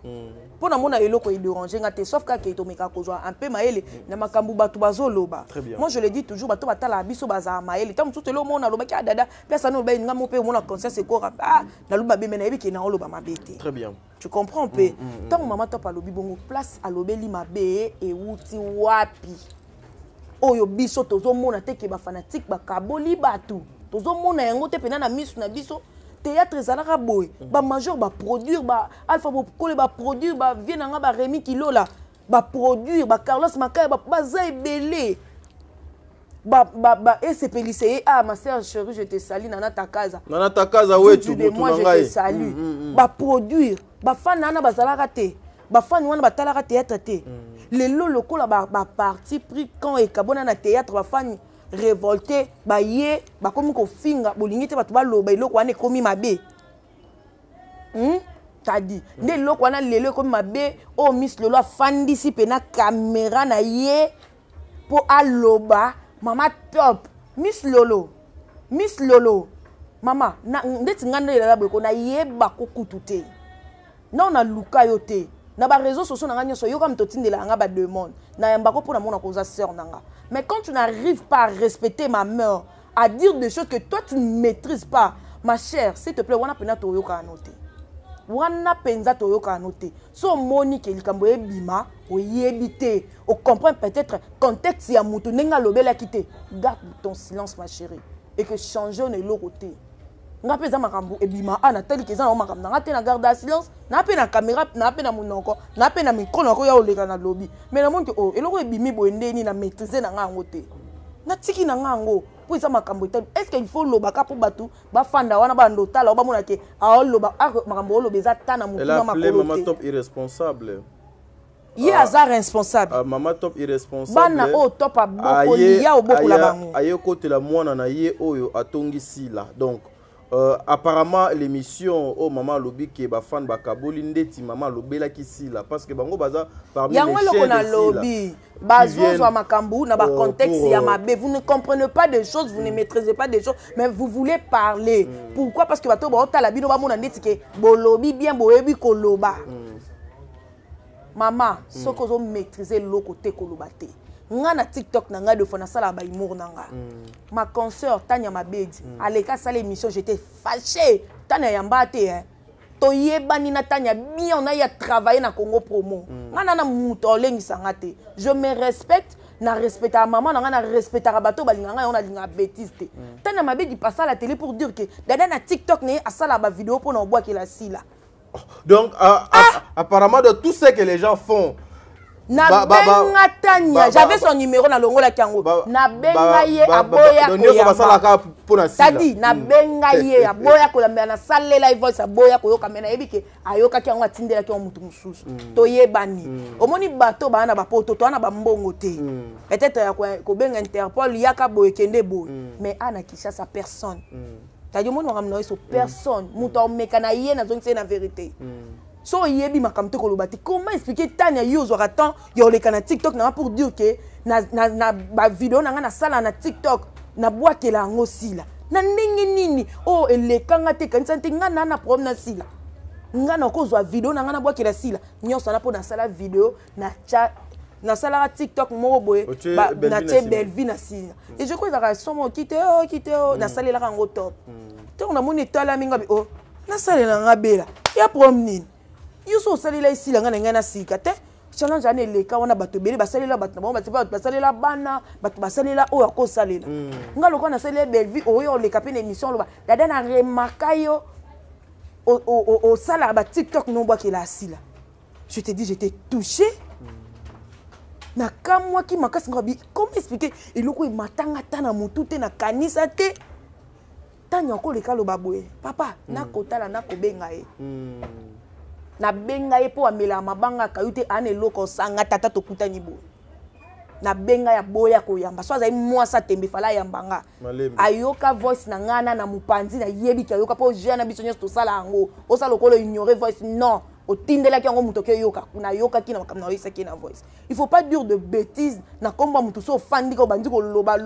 mpo namona eloko edérange nga te sauf kaka tomeka kozwa un peu mayele na makambo bato bazoloba. Moi je le dis toujours bato batala biso bazala mayele ntango mosusu elo omona alobaki adada mpe asani oloba nga mo mpe omona conscience ekora nalobi mabe me nayebi ke na oloba mabe te. Très bien. Tu comprends mpe ntango mama top alobi bongo place alobeli mabe euti wapi oyo biso tozomona te ke bafanatique bakaboli bato tozomona yango te pena na misu na biso théâtre ezalaka boye bamajor baproduire baalpha bokole baproduire bavie na nga baremi kilola baproduire bacarlos makaya baza ebele esepelise ye ma sœur chérie je te salue nana takaza wetu moi je te salue baproduire bafani wana bazalaka te bafani wana batalaka théâtre te lelo lokola baparti pris quand ekabona na théâtre bafani révolté baye bakomi kofinga bolingi te bato baloba eloko wana ekomi mabe tadi nde eloko wana lelo ekomi mabe oyo miss lolo afandisi mpe na kamera na ye mpo aloba mama top miss lolo mama ndeti nga nde elala boyeko nayeba kokutu te na naluka yo te na ba réseaux sociaux nanga nyonso yo comme totindela nga ba demande na yambako pour na mona koza sœur nanga. Mais quand tu n'arrives pas à respecter ma mère, à dire des choses que toi tu ne maîtrises pas, ma chère, s'il te plaît, wana pena toyoka anote. Wana penza toyoka anote. So moni ke likambo bima o yebite, o comprend peut-être contexte ya mutu nenga lobela kité. Garde ton silence ma chérie et que changer ne l'oroté. Nga peza makambo ebima ana tali keza na makambo nga te na garde silence na pe na caméra na pe na munoko na pe na micro nako ya oleka na lobby mais na monte eloko ebimi boendeni na maîtriser na nga ngote na tiki na nga ngo po isa makambo etali est-ce qu'il faut loba ka po batu ba fanda wana ba ndotala ba mona ke loba makambo olobeza tana mutu na makolo maman top irresponsable ye aza responsable maman top irresponsable bana o top abokoli ya obokola bango aye kotela mwana na ye oyo atongisi la donc apparemment l'émission oh maman lobi ke ba fan ba kaboli ndeti maman lobela kisi la parce que bango baza parmi les chaînes de lobby bazo makambu na ba contexte ya mabe vous ne comprenez pas des choses vous ne maîtrisez pas des choses mais vous voulez parler pourquoi parce que bato ba otala bino ba mona ndeti ke bolobi bien boyebi koloba maman soko zo maîtriser le côté koloba te nga na TikTok na nga de fois na sala ba humour na nga ma consoeur Tanya Mabedi aleka sala émission j'étais fâché Tanya yamba te to yebani na Tanya bien on a ya travailler na Congo promo nga na muto lengisa nga te je me respecte na respecta maman na nga na respecta bato balinga nga on a linga bêtise te Tanya Mabedi passe à la télé pour dire que dada na TikTok ne asala ba vidéo pour na bois que la sila donc apparemment de tout ce que les gens font na benga Tanya j'avais son numéro na longola kiango na benga ye aboya koyamba tadi na benga ye aboya kolamba na salela voice aboya koyoka mena yebike ayoka kiango atindela kiango mutu mususu to yebani omoni bato bana ba poto to ana ba mbongo te peut-être ya ko benga Interpol yaka boye kende boye mais ana kisha sa personne tadi omoni ngamna so personne mutu omeka na ye na zongi na vérité so yebi makamte kolobati comment expliquer Tanya yozo ratan yoleka na TikTok na pour dire que na ba vidéo na nga na sala na TikTok na boakela ngo sila na ndenge nini eleka nga te kanisa te nga na problème na sila nga na kozwa vidéo na nga na boakela sila nyonso na po na sala vidéo na sala TikTok moko boye na te Belvi na sila et je crois que somo kite na salela ngo top te on a moni tala minga na salela nga bela ya problème yuso salela ici la ngana ngana sika te challenge ane leka wana bato bele basalela bato na bato basalela bana bato basalela oyo ko salela nga lokona na salela Belvi oyo leka pe na émission loba dada na remarka yo o sala ba TikTok no bwa ke la sila je te dis j'étais touché na kamwa ki makasi ngabi comment expliquer eloko e matanga tana mutu te na kanisa te Tanya ko leka loba boye papa na kotala na kobenga e na benga ye po amela mabanga kayute ane loko sanga tata to kutani bo na benga ya boya koyamba so azai mwasa tembe fala yambanga ayoka voice na ngana na mupanzi na yebi ki ayoka po jeune biso nyos to sala ngo o sala lokolo ignorer voice non otindela ki ngo muto ke yoka kuna yoka ki na makamna oyisa ki na voice. Il faut pas dire de bêtises na komba muto so fandi ko bandi ko loba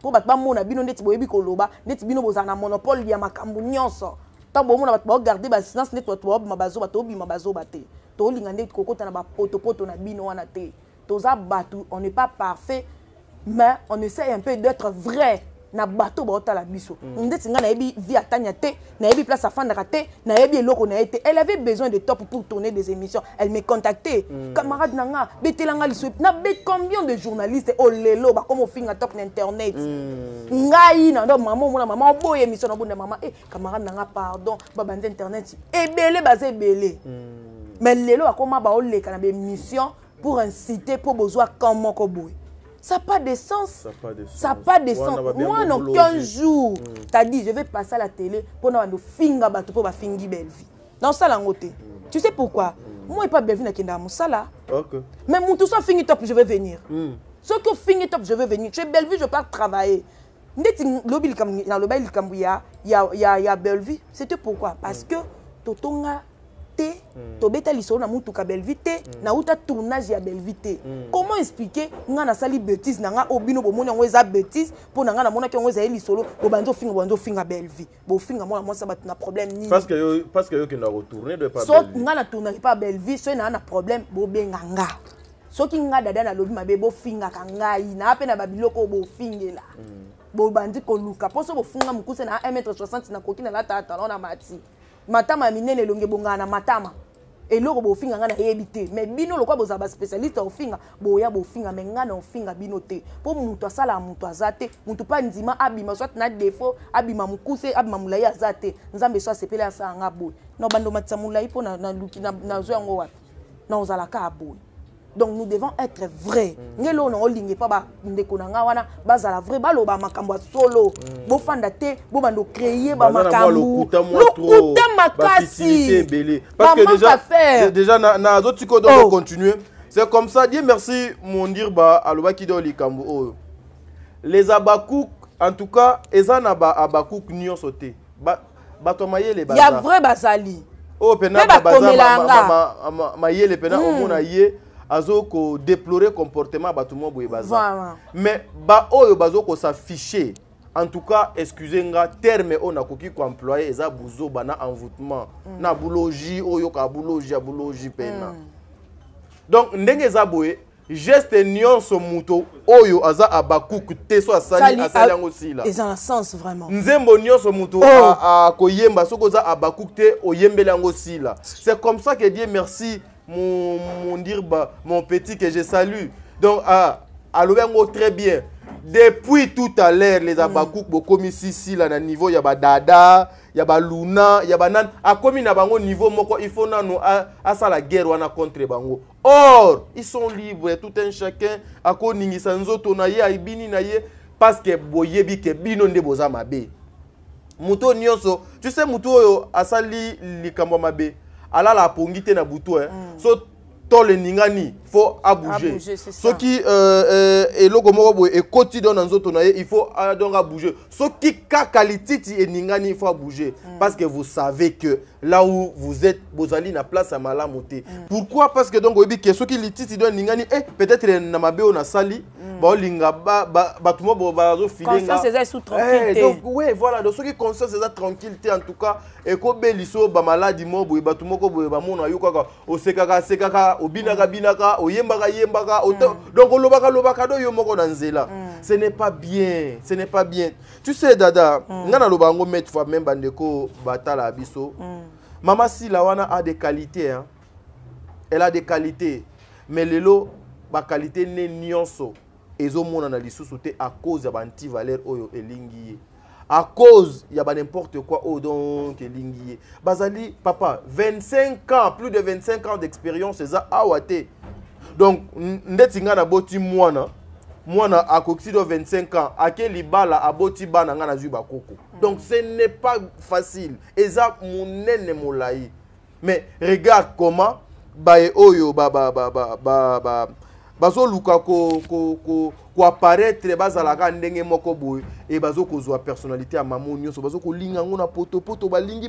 pour bat ba mona bino ndeti boyebi ko loba ndeti bino bozana monopole ya makambu nyonso. Ta bo mona bat ba garder ba silence ndeti to ba bazo ba to bi mabazo ba te. To linga ndeti kokota na ba poto na bino wana te. Toza batu, on n'est pas parfait mais on essaie un peu d'être vrai. Na bateau ba la biso ndeti nga na yebi vie atanya te na yebi place afanda te na yebi eloko na été. Elle avait besoin de top pour tourner des émissions. Elle me contactait camarade nanga betelanga liso na bet combien de journalistes au lelo ba comme finga top na internet ngai na ndo maman boye émission na bonde maman camarade nanga pardon ba bande internet ebele bazé belé mais lelo akoma ba oleka na émission pour inciter pour besoin comment ko boye. Ça n'a pas de sens. Ça n'a pas de sens. Moi, non, qu'un jour, t'as dit, je vais passer à la télé pour nous finga bateau pour fingi belle vie. Dans ça, tu sais pourquoi? Moi, je ne pas belle vie dans ça là. Mais mon tout ça fingi top, je vais venir. Ce que fingi top, je vais venir. Tu es belle vie, je pars travailler. Il y a belle vie. C'était pourquoi? Parce que Totonga. To beta liso na mutu ka belle vite na uta tournage ya belle vite. Comment expliquer nga na sali bêtise na nga obino bomoni ngo eza bêtise pour nga na mona ki ngo eza lisolo bo banzo finga belle vie. Bo finga mona moi ça bat na problème ni. Parce que yo ki na retourner de pas belle. So nga na tourner pas belle vie, so na problème bo benga nga. So ki nga dada na lobi mabe bo finga ka ngai na ape na babiloko bo fingela. Bo bandi ko luka poso bo finga mukuse na 1m60 na koki na la tata na mati. Matama minene longe bongana matama eloko bo finga ngana yebite mais bino lokwa boza ba spécialiste au finga boya bo finga mais ngana au finga bino te po mutu asala mutu azate mutu pa ndima abima soit na défaut abima mukuse abima mulai azate nzambe so sepela sa nga boy no bando matsa mulai po na luki na zo yango wapi na ozala ka boy. Donc nous devons être vrais. Ngelo no olinge pa ba ndeko na nga wana bazala vrai baloba makambo solo bo fanda te bo bando créer ba makambo lokuta makasi parce que déjà na autres ko donc continuer. C'est comme ça. Dieu merci mon dire ba aloba ki do likambo o. Les abakouk en tout cas ezana ba abakouk nyo sauté. Ba to mayele ba. Ya vrai bazali. Oh pena ba bazama mayele pena omona ye azo ko déplorer comportement batumo boye baza mais ba oyo bazo ko s'afficher en tout cas excusez-nga terme on a koki ko employer eza buzo bana envoûtement na boulogie oyo ka boulogie pena donc ndenge eza boye geste nyonso muto oyo aza abakuku te so asali yango sila ils ont un sens vraiment nzembo nyonso muto a koyemba soko za abakuku te oyembela yango sila. C'est comme ça que Dieu merci mon petit que je salue. Donc, alors très bien. Depuis tout à l'heure, les abakouk bokomi ici là na niveau ya ba dada, ya ba luna, ya ba nan a komi na bango niveau moko il faut nano à ça la guerre wana contre bango. Or, ils sont libres tout un chacun a ko ningisa nzoto na ye aibini na ye parce que boyebi ke bino nde boza mabe. Muto nyonso, tu sais muto oyo asali likambo mabe. Ala la pongite na buto so to le ningani faut bouger ce qui et logo moko et quotidien dans nzoto na il faut donc bouger ce qui ka qualité et ningani il faut bouger parce que vous savez que là où vous êtes bozali na place à malamoté. Pourquoi? Parce que donc obi que ce qui lititi don ningani peut-être na mabe na sali ba linga ba tout mo ba zo filinga conscience sous tranquillité. Donc ouais voilà donc ce qui conscience c'est tranquillité en tout cas et ko beliso ba maladie mo boy ba tout moko boy ba mona yukaka osekaka binaka oyembaka donc lobaka do yo moko na nzela. Ce n'est pas bien, ce n'est pas bien. Tu sais dada ngana lobango mettre fois même bandeko batala biso. Maman si la wana a des qualités hein. Elle a des qualités mais lelo ba qualité ne nyonso ezomona na lisusu te à cause ya ba anti-valeur oyo elingi. À cause il y a n'importe quoi oh donc elingi. Bazali papa 25 ans, plus de 25 ans d'expérience eza awate. Donc ndetinga na boti mwana a koksido 25 ans akeli bala aboti bana nga na zui bakoko. Donc ce n'est pas facile. Eza monene molai. Mais regarde comment ba oyo bazo luka ko apparaître bazalaka ndenge moko boy et bazo kozwa personnalité à maman nyonso bazo ko linga ngona poto balingi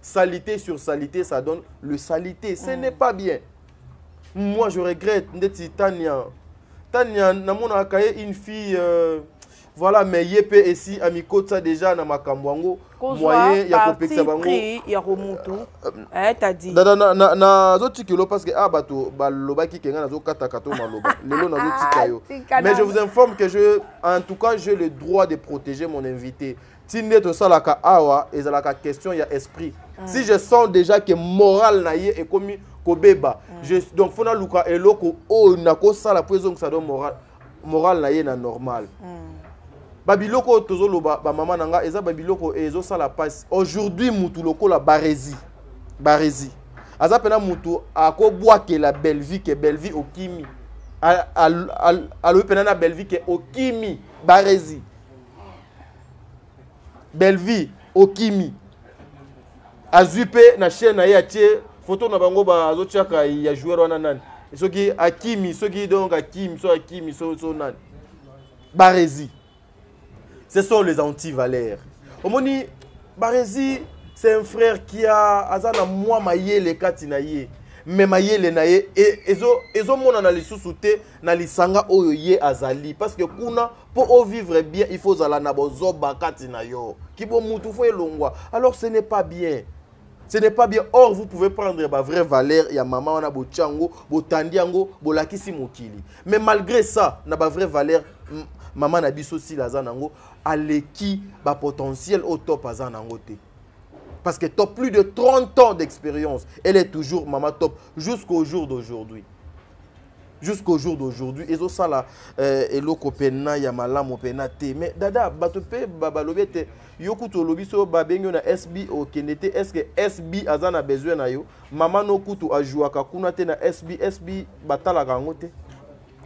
salité sur salité ça donne le salité ce n'est pas bien. Moi je regrette ndeti Tania namona kaye une fille voilà mais yep ici amikota déjà na makambwango moyen ya kopekisa bango ya remutu t'as dit na zoti kilo parce que bato balobaki kenga nazo kata kato maloba lelo nazo tika yo mais je vous informe que en tout cas j'ai le droit de protéger mon invité tinde to salaka awa ezalaka question ya esprit si je sens déjà que moral na ye est comme kobeba donc fona luka eloko o nako sala poison que ça donne moral na ye na normal babiloko tozoloba ba mama nanga eza babiloko ezo sala passe aujourd'hui mutu lokola barezi aza pena mutu akobwake la belle vie okimi alo pena na belle vie ke okimi barezi belle vie okimi azupe na chaîne na ya tie photo na bango ba azo tiaka ya joueur wana nani soki akimi soki donc akimi so nani barezi. Ce sont les anti-valeurs. Omoni Barezi, c'est un frère qui a azana moi mayele katinaye. Mais mayele naye ezo mona na lisusuté na lisanga oyo ye azali parce que kuna pour vivre bien il faut zala na bozoba katinayo. Kibo mutu fo elongwa. Alors ce n'est pas bien. Ce n'est pas bien. Or vous pouvez prendre ma vraie valeur ya mama wana bochango, botandiango, bolakisi mokili. Mais malgré ça, na ba vraie valeur maman na biso si lazanango aleki ba potentiel au top azanango te. Parce que top plus de 30 ans d'expérience, elle est toujours maman top jusqu'au jour d'aujourd'hui. Jusqu'au jour d'aujourd'hui, ezo sala eloko pena ya malamu pena te. Mais dada batope babalobete yokuto lobiso babengo na SB au kenete est-ce que SB azana besoin na yo maman no kutu ajuaka kuna te na SB batala kango te.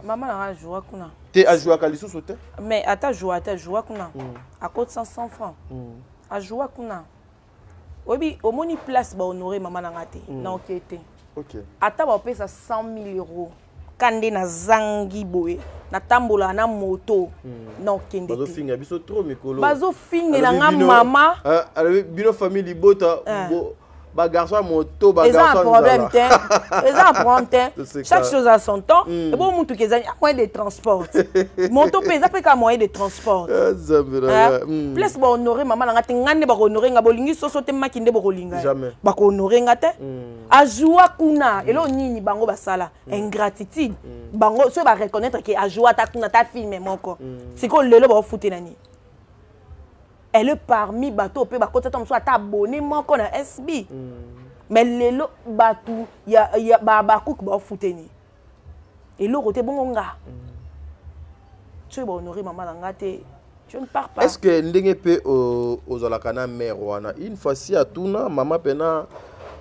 Maman a joué kuna. Tu as joué à Kalisou te? Mais ata joué kuna. À côté 500 francs. A joué kuna. Obi omoni place ba honorer maman na ngate. Na okete. OK. Ata ba pesa 100 000 €. Kande na zangi boye. Na tambola na moto. Na okende. Bazo finga biso trop mikolo. Bazo finga na nga mama. Alors bino famille bota ba garçon moto ba garçon problème chaque chose a son temps et bon mutu kezani moyen de transport moto pesa pe ka moyen de transport place ba honorer maman nga te ngane ba honorer nga bolingi soso te makinde bo kolinga ba ko honorer nga te ajua kuna elo nini bango basala ingratitude bango so ba reconnaître que ajua ta kuna ta filme moko siko lelo ba fouter nani. Elle est parmi bateau pe ba côté tom so ata abonné moko na SB. Mais lelo batu ya ba cook ba futeni. Et le côté bon nga. Tu vas honorer maman ngate. Je ne pars pas. Est-ce que ndenge pe aux alakana mère wana une fois si atuna maman pena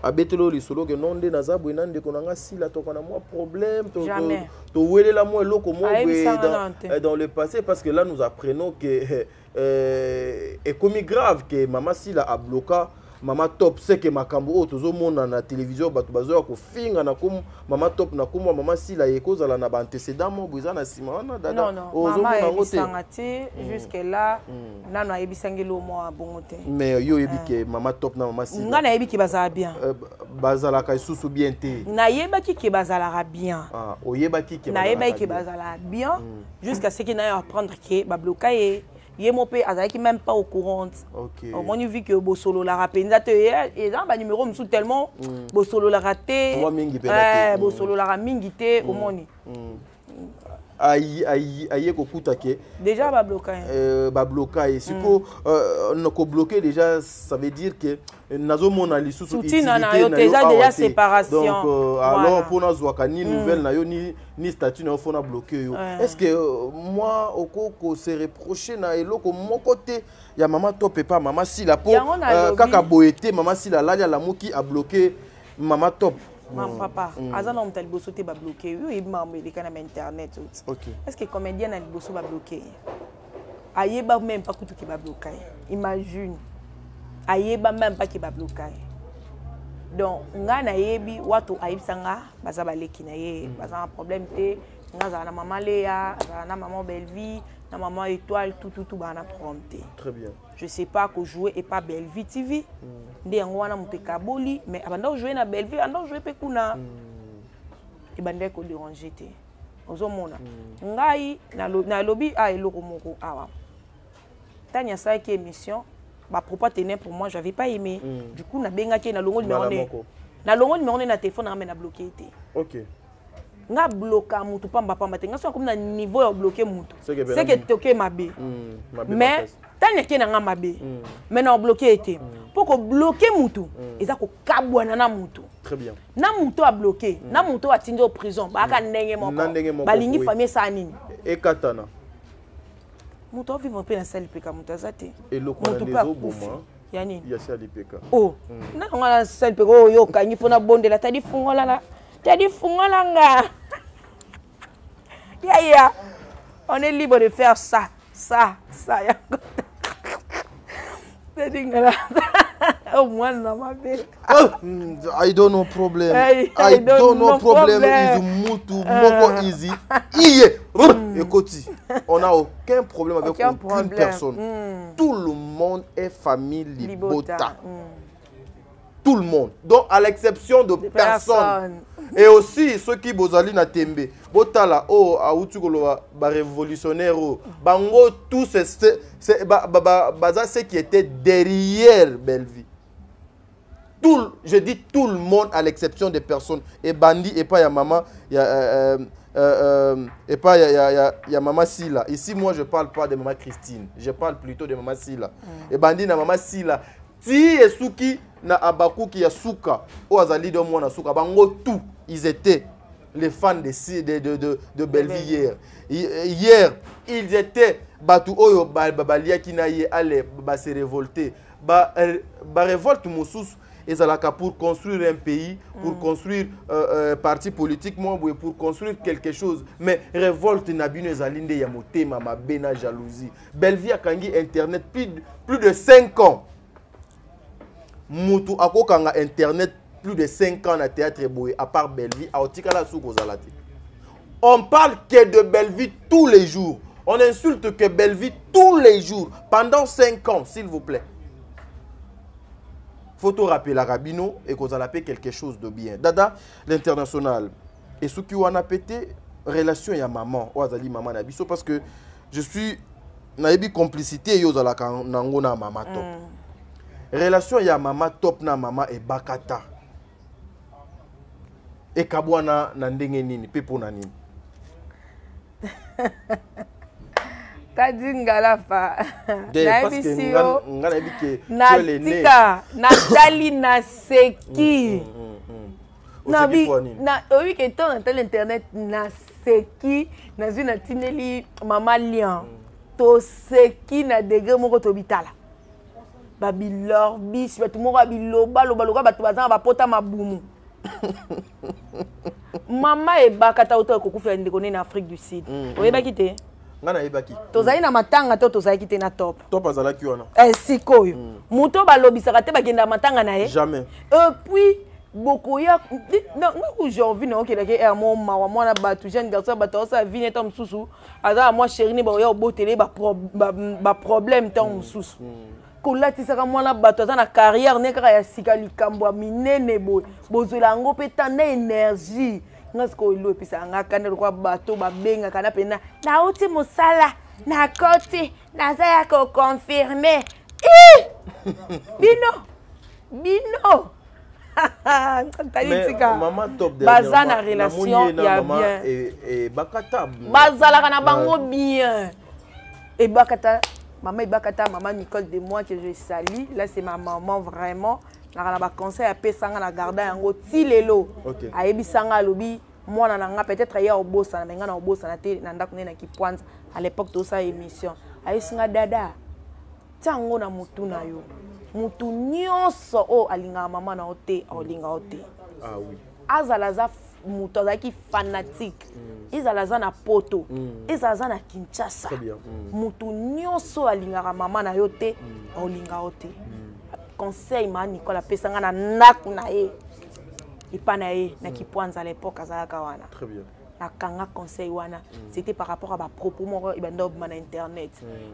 abetelo lisolo que non de nazabu nande konanga sila to kana moi problème to wele la moi loko mo dans le passé parce que là nous apprenons que et comme grave que maman Sila a bloqué maman top c'est que makambo o tozo mona na télévision batu bazo ko finga na comme maman top na comme maman Sila yeko zala na ba antécédent mo buza na sima wana dada ozo mona ngote jusque là nano ayebisangelo mo bongote mais yo yebike maman top na maman Sila ngana yebiki bazala bien bazala ka susu bien te na yebaki ke bazala bien oyebaki ke na yebaki bazala bien jusqu'à ce qu'il n'aille apprendre que ba bloquer Yemopé azaki même pas au courant. OK. Au moins vu que Bosolo la rapenza te et là ba numéro msou tellement Bosolo la raté. Bosolo la mingité au moni. Aïe kokuta ke déjà ba bloquer siko noko bloquer déjà ça veut dire que nazo mona lisusu déjà séparation donc alors pour na zwaka ni nouvelle na yo ni statut na fona bloquer yo est-ce que moi okoko se reprocher na eloko mon côté ya maman top et pas maman Sila pour kaka boete maman Sila la moki a bloqué maman top. Maman papa, azana on tel bosso te ba bloqué. Oui, maman il kana internet. OK. Est-ce que comédien na bosso ba bloqué? Ayeba même pas qui ba bloqué. Imagine. Ayeba même pas qui ba bloqué. donc nga na yebi watu aibsanga baza baleki na ye baza un problème te nga za na maman Léa za na maman Belle-Vie na maman Étoile tout bana prompté. Très bien. Je sais pas que jouer et pas Belle-Vie TV. Ndé yango wana muté kaboli mais abanda jouer na Belle-Vie anda jouer pe kuna. Et bandé ko déranger te. Ozomona. Ngai na lobby a eloko moko awa. Tanya sa qui émission ba propos tenait pour moi j'avais pas aimé. Du coup na benga ki na longo numéro na longo numéro na téléphone na na bloqué te. OK. Nga bloquer mutu pamba te nga so comme na niveau ya bloquer mutu. C'est que toke mabe. Mais tanya ki na nga mabe. Mais na bloquer te. Pour que bloquer mutu, eza ko kabwana na mutu. Très bien. Na mutu a bloqué, na mutu a tinjo prison, ba ka ndenge moko. Balingi famille sa nini. Et katana. Mutu a vivre pe na salle peka mutu azate. Et le quoi des oboma. Yani. Ya salle peka. Oh. Na nga salle peka yo kanyi fona bondela tadi fungola la. Tadi fungola nga. Ya. On est libre de faire ça. Ya. Au moins dans ma vie. I don't know problem. I don't know problem. Is mutu moko easy. Iye. Écoute, on n'a aucun problème avec aucune personne. Tout le monde est famille Libota. Tout le monde. Donc à l'exception de personne. Et aussi ceux qui bozali na tembe. Botala oh aoutukolo ba révolutionnaire bango tous c'est baza ceux qui étaient derrière Belle-Vie. Je dis tout le monde à l'exception des personnes. Et Bandi et pas ya maman et pas ya maman Sila. Ici moi je parle pas de maman Christine. Je parle plutôt de maman Sila. Et Bandi na maman Sila. Ti esuki na abaku ki ya suka o azali de mwana suka bango tout ils étaient les fans de Belle-Vie hier ils étaient batu oyo balia kinaye ale ba se révolter ba révolte mususu ezalaka pour construire un pays pour construire parti politiquement pour construire quelque chose mais révolte na bino ezalinde ya motema mabe na jalousie Belle-Vie akangi internet plus de 5 ans. Mutu akokanga internet plus de 5 ans na théâtre boy à part Belle-Vie a otikala sou kozalati. On parle que de Belle-Vie tous les jours. On insulte que Belle-Vie tous les jours pendant 5 ans s'il vous plaît. Faut te rappeler la Rabino et kozala pe quelque chose de bien. Dada l'international et ce qui wana pété relation ya maman ou azali maman na biso parce que je suis na yebi complicité yo zala nango na maman top. Relation ya mama top na mama e bakata. E kabwana na ndenge nini pepo na nini. Kadingala fa. Na ebisio. Ngana ebike na tika na dali na seki. Na oyi ke ton na internet na seki na zina tineli mama lian. To seki na degré moko to bitala. Babilor bis batu moko biloba loba batu bazanga bapota mabumu. Mama e bakata auto kokufa ndeko na Afrique du Sud. Oyeba kite? Ngana yebaki. Tozali na matanga to tozali kite na top. Top azala ki wana. Sikoyo. Muto balobisaka te bagenda matanga na ye. Jamais. Et puis beaucoup ya non aujourd'hui non que la mon mawa mwana batu jeune garçon batu ça vient tom susu aza moi chérie ni ba ya obotele ba problème tom susu. Kolati saka mwana bato aza na carrière ne kaka ya sika likambo minene boy bozola ngo pe tanda énergie ngasko ilo episa nga kana kwa bato babenga kana pena na oti mosala na koti na za ya ko confirmer bino maman top de bazana relation ya bien et bakata bazala kana bango bien et bakata maman Ibakata, maman Nicole de moi que je salue. Là, c'est ma maman vraiment. Na ba conseil à pesanga na garda yango tilelo. Ayebi sanga lobi moi na peut-être ya obosa na nga na obosa na te na ndako na Kipwanza à l'époque de sa émission. Ayesinga dada. Tango na mutu na yo. Mutu nyonso o alinga mama na ote olinga ote. Ah oui. Azalaza mutu azaki fanatique. Izalaza na poto. Izalaza na Kinshasa. Mutu nyonso alingaka mama na yo te olinga ote. Conseil ma Nicolas pesanga na ndako na ye ipanae na Kipwanza à l'époque azalaka wana. Très bien. La kanga conseil wana, c'était par rapport à ba propos mo ibanda na internet.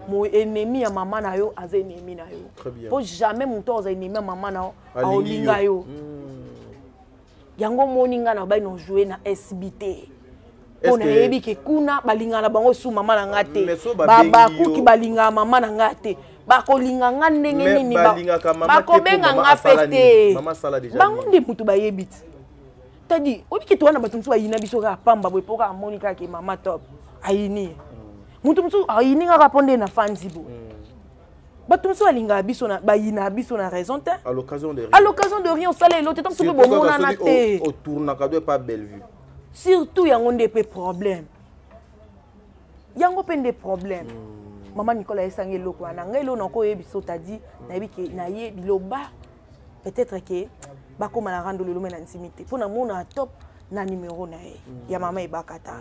Mon ennemi à maman na yo aza ennemi na yo. Très bien. Pour jamais mon tour za ennemi à maman na olinga yo. Yango moninga na ba no jouer na SBT. On a yebi ke kuna balinga na bango su mama na ngate. Baba kuki balinga mama na ngate. Bakolinga nga ndenge nini ba ko benga nga fete. Mama sala déjà. Bango ndi mutu ba yebit. Tadi, obi ki toana batumsu ayina biso ka pamba boy poka Monica ke mama top. Ayini. Mutumsu ayini nga raponde na fanzibo. Batumsu alinga biso na bayina biso na raison te. À l'occasion de rien. À l'occasion de rien, ça les l'autre tant que bon mona na te. Au tourna ka doit pas belle vue. Surtout yango ndé problème. Yango pe des problèmes. Maman Nicolas esange loko na ngelo na ko yebiso tadi na yebi ke na ye biloba peut-être que bako na rando le na intimité pour na mona top na numéro na ye ya mama ebakata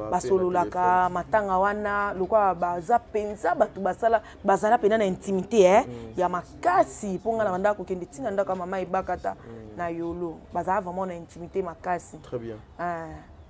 basololaka matanga wana lokwa baza penza batu bazala pena na intimité ya makasi ponga na banda ko kende tina ndaka mama ebakata na yolo bazala vraiment na intimité makasi. Très bien.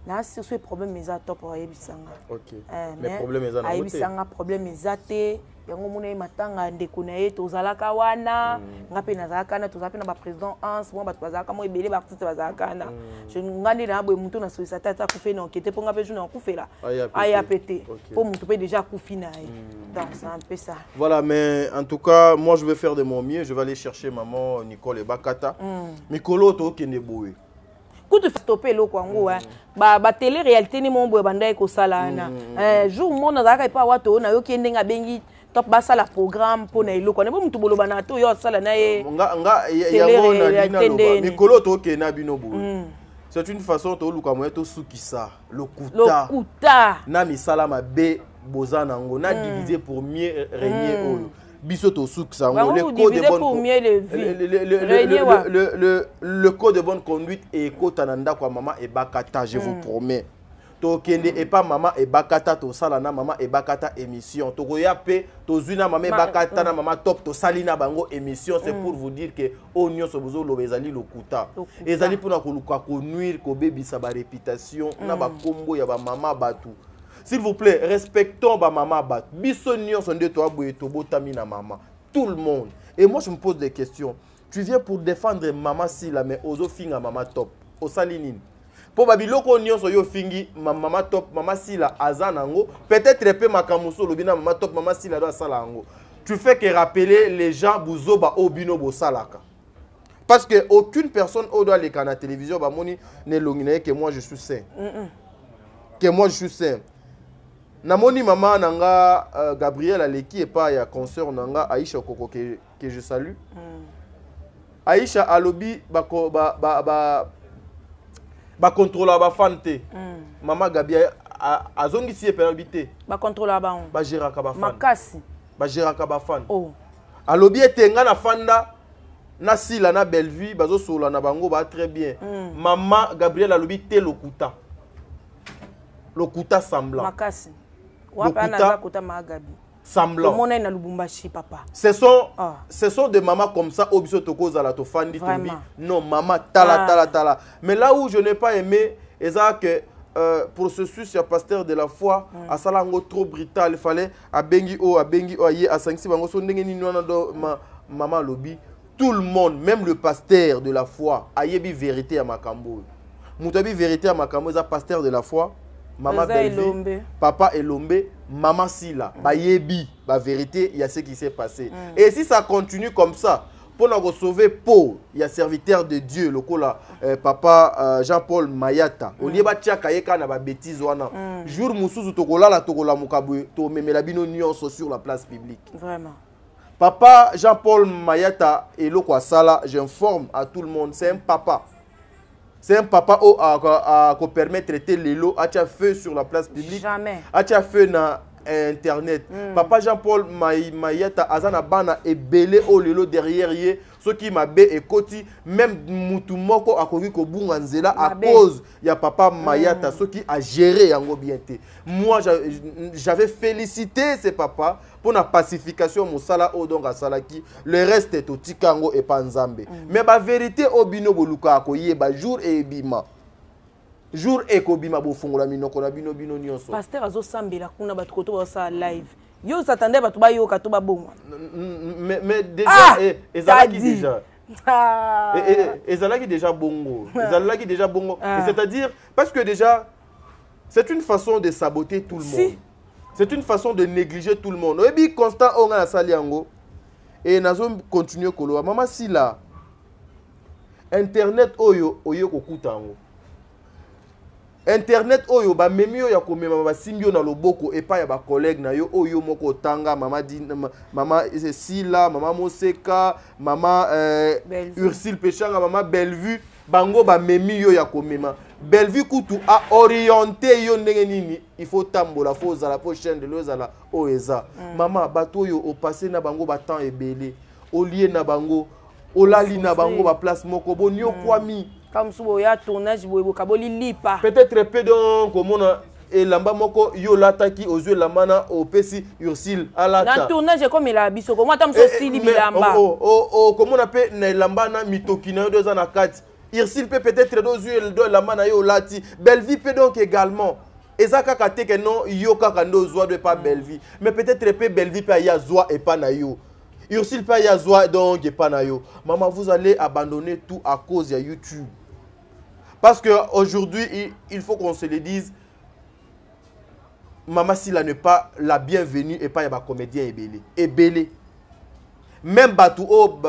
Na si ce problème eza top ayebisanga. OK. Mais problème eza na ayebisanga problème eza te yango mona matanga ndeko na ye tozalaka wana ngape nazalaka na tozalaka na ba président Hans moi batu bazalaka mo ebele ba artiste bazalaka na je ngandi na boye mutu na soisa tata ku fe na enquête pour ngape journée ku fela aya pété pour mutu pe déjà ku fina donc c'est un peu ça. Voilà, mais en tout cas moi je vais faire de mon mieux, je vais aller chercher maman Nicole Ebakata. Mikolo to kende boye. Quand tu fais stopper l'eau kwango ba télé réalité ni mon boy banda ko sala na jour mon na zaka pa wato na yo kende nga bengi top basa la programme pour na iloko na bo mutu boloba na to yo sala na ye nga yango na dina mikolo to ke na bino bo. C'est une façon to luka moyo to sukisa lokuta na misala mabe bozana ngo na diviser pour mieux régner oyo. Le code de bonne conduite et kotananda kwa mama et bakata, je vous promets. To kende et pas maman et bakata to salana maman et bakata émission. To goyape to zuna maman et bakata na maman top to salina bango émission. C'est pour vous dire que oignon so bozo lobezali lokuta. Ezali pour na koluka ko nuire ko bebi sa ba réputation na ba kombo ya ba mama batu. S'il vous plaît, respectons ma maman bat. Bissonion sont de toi boyeto botamina maman. Tout le monde. Et moi je me pose des questions. Tu viens pour défendre maman Sila mais ozo finga maman top. O salinine. Pour babiloko nyon so yo fingi maman top maman Sila azanango. Peut-être peu makamuso lobina maman top maman Sila do salango. Tu fais que rappeler les gens buzoba obino bo salaka. Parce que aucune personne au doit aller à la télévision ba moni ne longine que moi je suis sain. Que moi je suis sain. Namoni maman nanga Gabriel Aleki et pas ya concert nanga Aïcha Koko que je salue. Aïcha Alobi ba contrôler ba fante. Maman Gabriel azongi si permité. Ba contrôler ba on. Ba gérer ka ba fan. Makasi. Ba gérer ka ba fan. Oh. Alobi etenga na fanda na sila na Bellevue bazo sola na bango ba très bien. Maman Gabriel Alobi te lokuta. Lokuta semblant. Makasi. Semblant. Ce sont des mamans comme ça, Obiso Toko Zalato Fandi Tombi. Non, maman, tala. Mais là où je n'ai pas aimé, c'est que processus sur pasteur de la foi, à Salango trop brutal, il fallait à Bengi O, à Sangsi Bango, maman Lobby. Tout le monde, même le pasteur de la foi, a yebi vérité à Makambo. Moutabi vérité à Makambo, c'est pasteur de la foi. Maman Bellevue, papa Elombe, maman Sila, ba yebi, ba vérité, il y a ce qui s'est passé. Et si ça continue comme ça, pour nous sauver Paul, il y a serviteur de Dieu, le cola, papa Jean-Paul Mayata. Au lieu de tchaka na ba bêtise wana. Jour musuzu tokola la tokola mukabu, to memela bino nyonso sur la place publique. Vraiment. Papa Jean-Paul Mayata et le quoi sala, j'informe à tout le monde, c'est un papa. C'est un papa qui permet de traiter les lots à feu sur la place publique. Jamais. À feu dans internet papa Jean-Paul Mayata azana bana ebele olelo derrière ye ce qui m'a bé ekoti même mutu moko akoki ko bunga nzela à cause ya papa Mayata ce qui a géré yango bien té. Moi j'avais félicité ces papas pour la pacification musala odonga salaki le reste est au tikango et pas nzambe mais ba vérité obino boluka akoye ba jour et bima jour ekobima bofungola minoko na bino nyonso pasteur azo sambela kuna batu koto ba sa live yo s'attendait batu ba yo kato ba bongo mais déjà ezalaki déjà ezalaki déjà bongo ezalaki déjà bongo c'est-à-dire parce que déjà c'est une façon de saboter tout le monde c'est une façon de négliger tout le monde et puis constant on a sali yango et nazo continuer koloa mama sila internet oyo kokuta yango internet oyo ba memi oyo ya komema ba simbio na loboko epa ya ba collègue na yo oyo moko tanga mama Sila mama Moseka mama Ursule Pechanga mama Bellevue bango ba memi yo ya komema Bellevue kutu a orienté yo ndenge nini il faut tambola faut zala po chaîne de lozala oeza mama bato yo au passé na bango ba temps ebele olie na bango olali na bango ba place moko bonio kwami comme si ya tournage boy kaboli lipa peut-être peu donc comme on a et lamba moko yo lataki aux yeux la mana au pesi Ursule alata na tournage comme il a biso comme moi tam so sili bilamba comme on appelle na lamba na mitokina 2 ans na 4 Ursule peut-être aux yeux de la mana yo lati Bellevue peut donc également ezaka kate que non yo kaka ndo zwa de pas Bellevue mais peut-être peu Bellevue peut ya zwa et pas na yo Ursule peut ya zwa donc et pas na yo maman vous allez abandonner tout à cause de YouTube. Parce qu'aujourd'hui, il faut qu'on se le dise, Mama Sila n'est pas la bienvenue et pas y a comédien ebélé. Même Batouo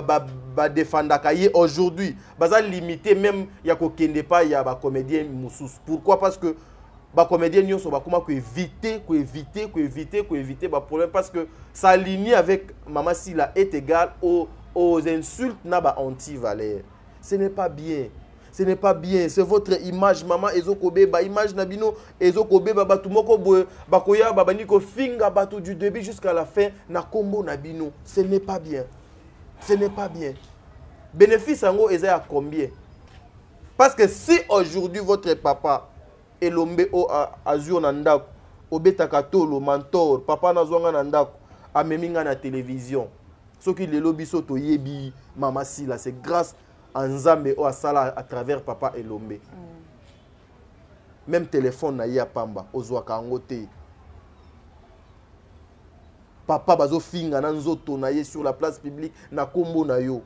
défendakaye aujourd'hui, baza limité même y a kokende pas y a comédien moussous. Pourquoi? Parce que ba comédien nyo so ba comment éviter ba problème parce que ça aligne avec Mama Sila est égal aux insultes na ba anti-valeur. Ce n'est pas bien. Ce n'est pas bien, c'est votre image maman ezokobe ba image nabino ezokobe ba batu moko boye bakoya babaniko finga batu du début jusqu'à la fin na kombo nabino. Ce n'est pas bien. Ce n'est pas bien. Bénéfice yango eza à combien? Parce que si aujourd'hui votre papa elombe o azur na ndako obetaka tolo mentor papa nazwanga na ndako ameminga na télévision soki lelo biso to yebi Mama Sila c'est grâce Nzambe o asala à travers papa Elombe. Même téléphone na ya pamba ozwaka yango te. Papa bazo finga na nzoto na ye sur la place publique na kombo na yo.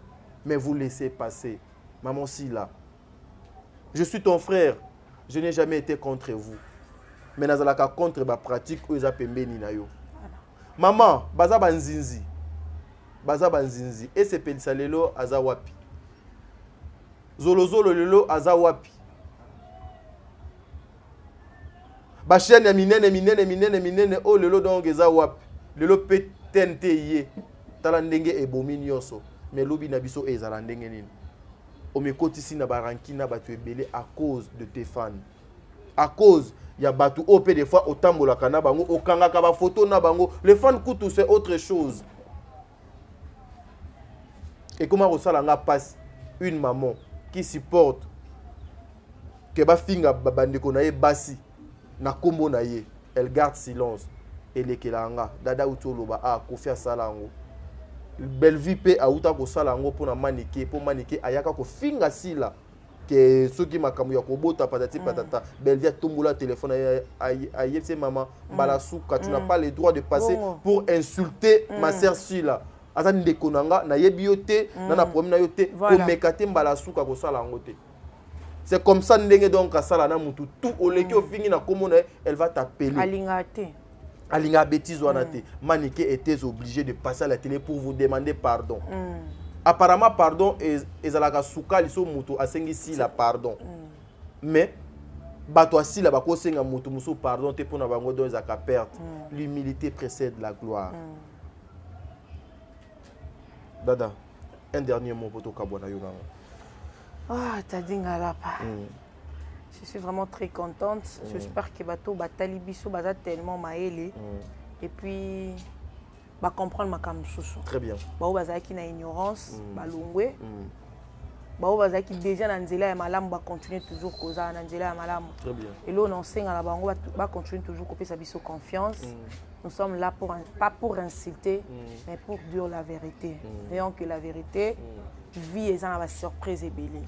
Mais vous laissez passer. Maman Sila. Je suis ton frère. Je n'ai jamais été contre vous. Mais nazalaka contre ba pratique o eza pembeni na yo. Maman, baza banzinzi. Baza banzinzi. Et c'est pelisa lelo azawapi. Zolo lelo aza wapi ba chaîne ya minene o lelo donc eza wapi lelo petente ye tala ndenge ebomi nyonso mais lobi na biso ezala ndenge nini omekotisi na baranki na batu ebele à cause de tes fans à cause ya batu o pe des fois otambola kana bango okangaka ba photo na bango les fans kutu c'est autre chose et comment resala nga passe une maman qui supporte que ba finga babandeko na ye basi na kombo na ye elle garde silence et lekelanga dada utoloba kofi asala ngo Bellevue pe auta ko sala ngo pona manike po manike ayaka ko finga Sila que soki makambo ya kobota patati patata Bellevue tombola téléphone ayetse maman balasuka tu n'as pas le droit de passer pour insulter ma sœur Sila. Azan de konanga na yebiote na problème na yote ko mekate mbala suka ko sala ngote. C'est comme ça ndenge donc asala na mutu tout oleki ofingi na komona elle va t'appeler. Alinga bêtise wana te. Manike était obligé de passer à la télé pour vous demander pardon. Apparemment pardon ezalaka suka liso mutu asengi Sila pardon. Mais bato asila bako senga mutu muso pardon te pona bango do ezaka perte. L'humilité précède la gloire. Dada, un dernier mot pour toi, Kabwana Yoga. Ah, t'as dit Ngalapa. Je suis vraiment très contente. J'espère que Bato Batali Biso Baza tellement maëlé. et puis ba comprendre makambo susu. Très bien. Ba bazaki na ignorance, ba longwe. Ba bazaki déjà na nzela ya malamu ba continuer toujours koza na nzela ya malamu. Très bien. Et là on enseigne à la bango ba continuer toujours ko pesa biso confiance. Nous sommes là pour pas pour insulter, mais pour dire la vérité. Voyons que la vérité vie est dans la surprise et belé.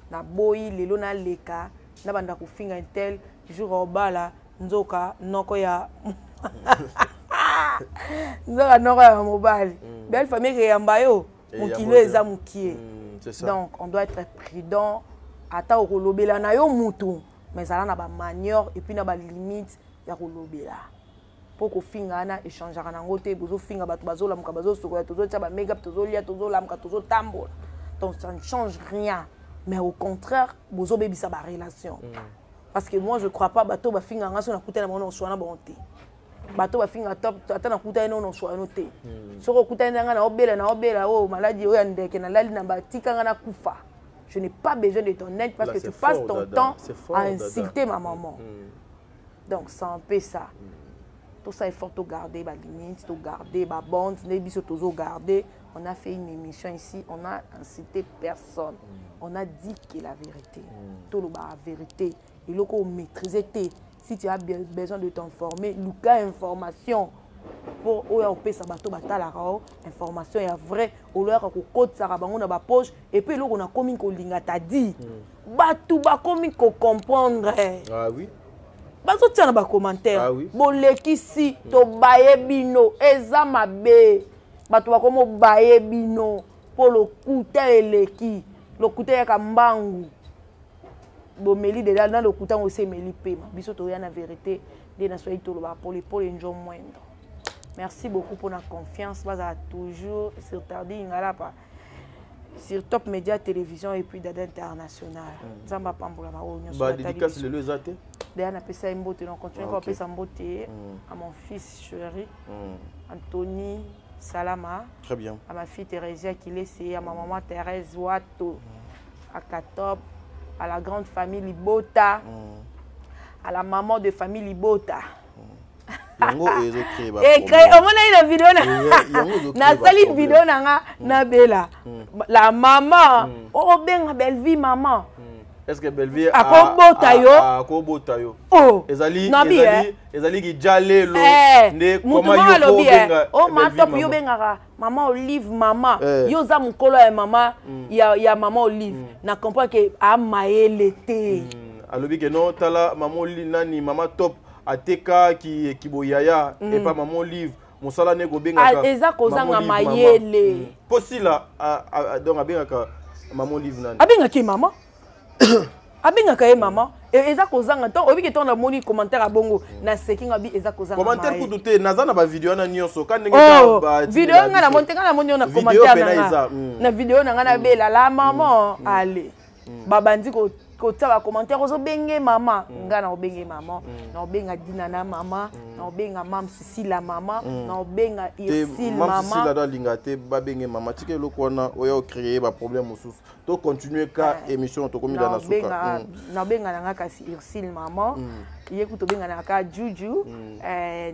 Na boyi lelo na leka na banda ko finga intel jour au bala nzoka noko ya nzoka noko ya mobile. Belle famille ke yamba yo mukilo eza mukie. Donc on doit être prudent ata okolobela na yo mutu mais ça na ba manière et puis na ba limite ya kolobela. Pour qu'on finga na échanger na ngote bozo finga bato bazo lamuka bazo sokoya tozo tia ba make up tozo lia tozo lamuka tozo tambola. Donc ça ne change rien. Mais au contraire, bozo bebisa ba relation. Parce que moi je crois pas bato ba finga nga so na kuta na bona oswana bonté. Bato ba finga top ata na kuta eno no oswana te. Soko kuta nga na obela oh maladie o ya ndeke na lali na batika nga na kufa. Je n'ai pas besoin de ton aide parce que tu passes ton temps à insulter ma maman. Donc c'est un peu ça. Tout ça, il faut garder ma limite, garder ma bande, garder. On a fait une émission ici, on a incité personne. On a dit que la vérité. Tout le la vérité. Il faut maîtriser. Si tu as besoin de t'informer, Lucas information. Pour OEP Sabato Batala, information est vraie. Au lieu de code Sarabango dans ma poche. Et puis, on a commis qu'on l'a dit. Batou ba commis qu'on comprendre. Ah oui. Bazo tia na ba commentaire bolekisi to baye bino eza mabe bato bakomo baye bino po lokuta eleki lokuta ya kambangu bomeli de dans lokuta ngo se meli pema biso to ya na vérité de na soyi to lo ba pour les njo moindre. Merci beaucoup pour la confiance baza toujours sur Tardi ngala pa sur Top Média Télévision et puis d'Ada International. Zamba pambola ba onyo ba dédicace le ezate. D'ailleurs, on a fait un beauté, on continue à faire un beauté à mon fils chéri, Anthony Salama. Très bien. À ma fille Thérésia qui laissait, à ma maman Thérèse Wato, à Katop, à la grande famille Libota, à la maman de famille Libota. Et créé, on a une vidéo, na sali vidéo na bella. La maman, oh ben belle vie maman. Est-ce que Belleville a Kobota yo? Oh, ezali ki jale lo ne comment yo benga oh ma top yo benga maman Olive maman yo za mukolo ya maman ya maman Olive na comprend que a maele te alobi que non tala maman Olive nani maman top ateka ki boyaya et pas maman Olive mosala ne go benga ka eza kozanga mayele posila donc abenga ka maman Olive nani abenga ki maman abinga kaye maman eza kozanga to obiki to na moni commentaire a bongo na sekinga bi eza kozanga commentaire kutu te naza na ba video na nyonso ka ndenge ta ba video nga na montenga na moni na commentaire na video na nga na bela la maman allez babandi ko tia ba commentaire ozo benge maman nga na obenge maman na obenga dina na maman na obenga mam Sisila maman na obenga Irsil maman Sisila do linga te ba benge maman tike lokona oyo créer ba problème mususu to continuer ka émission to komida na suka na obenga na nga kasi Irsil maman yeku to benga na ka Juju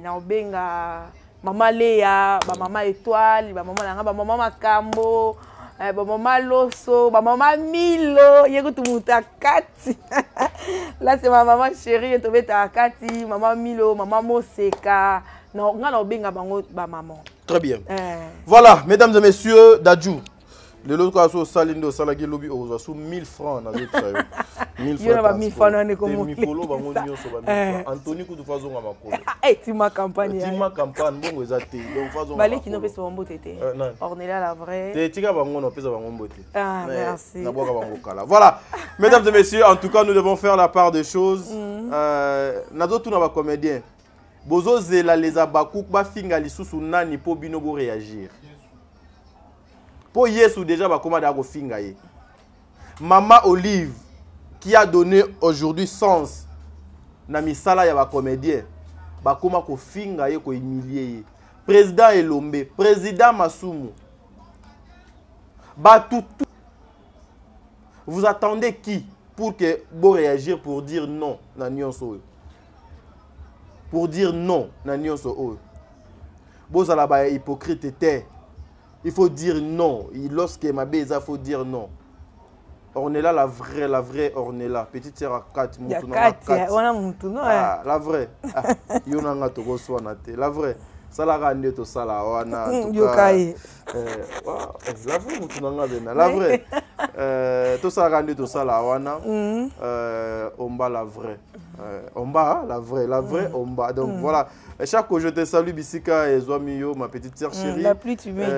na obenga maman Léa ba maman Étoile ba maman na nga ba maman Makambo ba maman Loso, ba maman Milo, yego tumuta Kati. Là c'est ma maman chérie, to beta Kati, maman Milo, maman Moseka. Non, nga na benga bango ba maman. Très bien. Voilà, mesdames et messieurs, Dadju. Le lot ko salindo salagi lobby oza sous 1000 francs na zo tsayo. 1000 francs. Yo na 1000 francs na ko mo. Mikolo bango nyonso ba 1000 francs. Anthony kutu fazo nga makolo. Tima campagne. Tima campagne bongo ezate. Donc fazo. Bali ki no pesa bombo tete. Ornella la vraie. Te tika bango no pesa bango mbote. Ah merci. Na boka bango kala. Voilà. Mesdames et messieurs, en tout cas nous devons faire la part des choses. Nazo tuna ba comédien. Bozo zela les abakouk ba finga lisusu nani po bino bo réagir. Pour Yesu déjà va commander à finga ye. Maman Olive qui a donné aujourd'hui sens na misala ya ba comédien ba koma ko finga ye ko humilier. Président Elombe, président Masumu. Ba tout. Vous attendez qui pour que bo réagir pour dire non na nyonso. Pour dire non na nyonso. bozala ba hypocrite était. Il faut dire non. Lorsque ma beza, il faut dire non. Ornella, la vraie Ornella. Petite sœur à 4 la vraie. Yonanga Togo Swanate. La vraie. Ça la rende tout ça là. La vraie. La vraie. Tout ça rende tout ça là. Omba la vraie. Omba la vraie Omba. Donc voilà. Chaque jour, je te salue, Bissika et Zoamio, ma petite sœur chérie. La plus timide.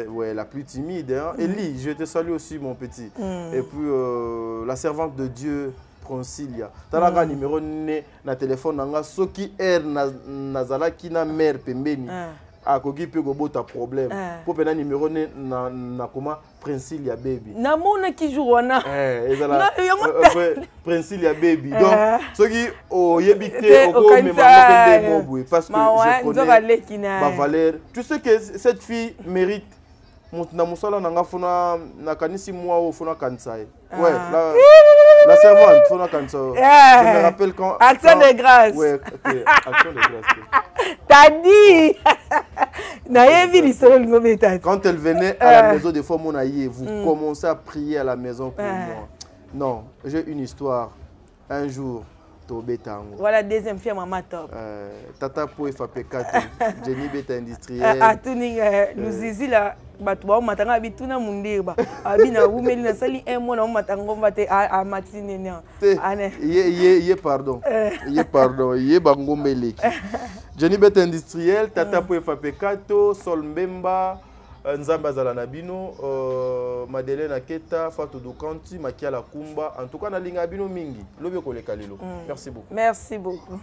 Ouais, la plus timide. Hein. Elie, je te salue aussi, mon petit. Et puis, la servante de Dieu, Proncilia. Tu as un numéro na téléphone, ce qui est Nazala qui na mère pembeni. A kogi pe go bota problème. Pour pena numéro na comment Princilia baby. Na mona ki jour wana. Princilia baby. Donc ce qui o yebité o ko me mama mobwe parce que je connais ma valeur. Tu sais que cette fille mérite na musala nanga fona na kanisi moi au fona kansai. Ouais, la servante fona kansa. Je me rappelle quand Action de grâce. Ouais, action de grâce. T'as dit. Quand elle venait à la maison, des fois, mon aïe, vous commencez à prier à la maison pour moi. Non, j'ai une histoire. Un jour, Tobé Tango. Voilà, deuxième fille, maman top. Tata Poe Fapekato, Jenny Beta Industriel. Ah, tuning, nous ici là, batwa, on m'attend à bituna mundirba. Abina, vous mettez na sali un mois, on m'attend à battre à matinée. Yé pardon. Yé pardon. Yé bango meleki. Jenny Beta Industriel, Tata Poe Fapekato, Sol Mbemba. Nzamba Zalanabino, Madeleine Aketa, Fatou Dukanti, Makia Lakumba. En tout cas, na linga bino mingi. Lobe ko le kalilo. Merci beaucoup. Merci beaucoup.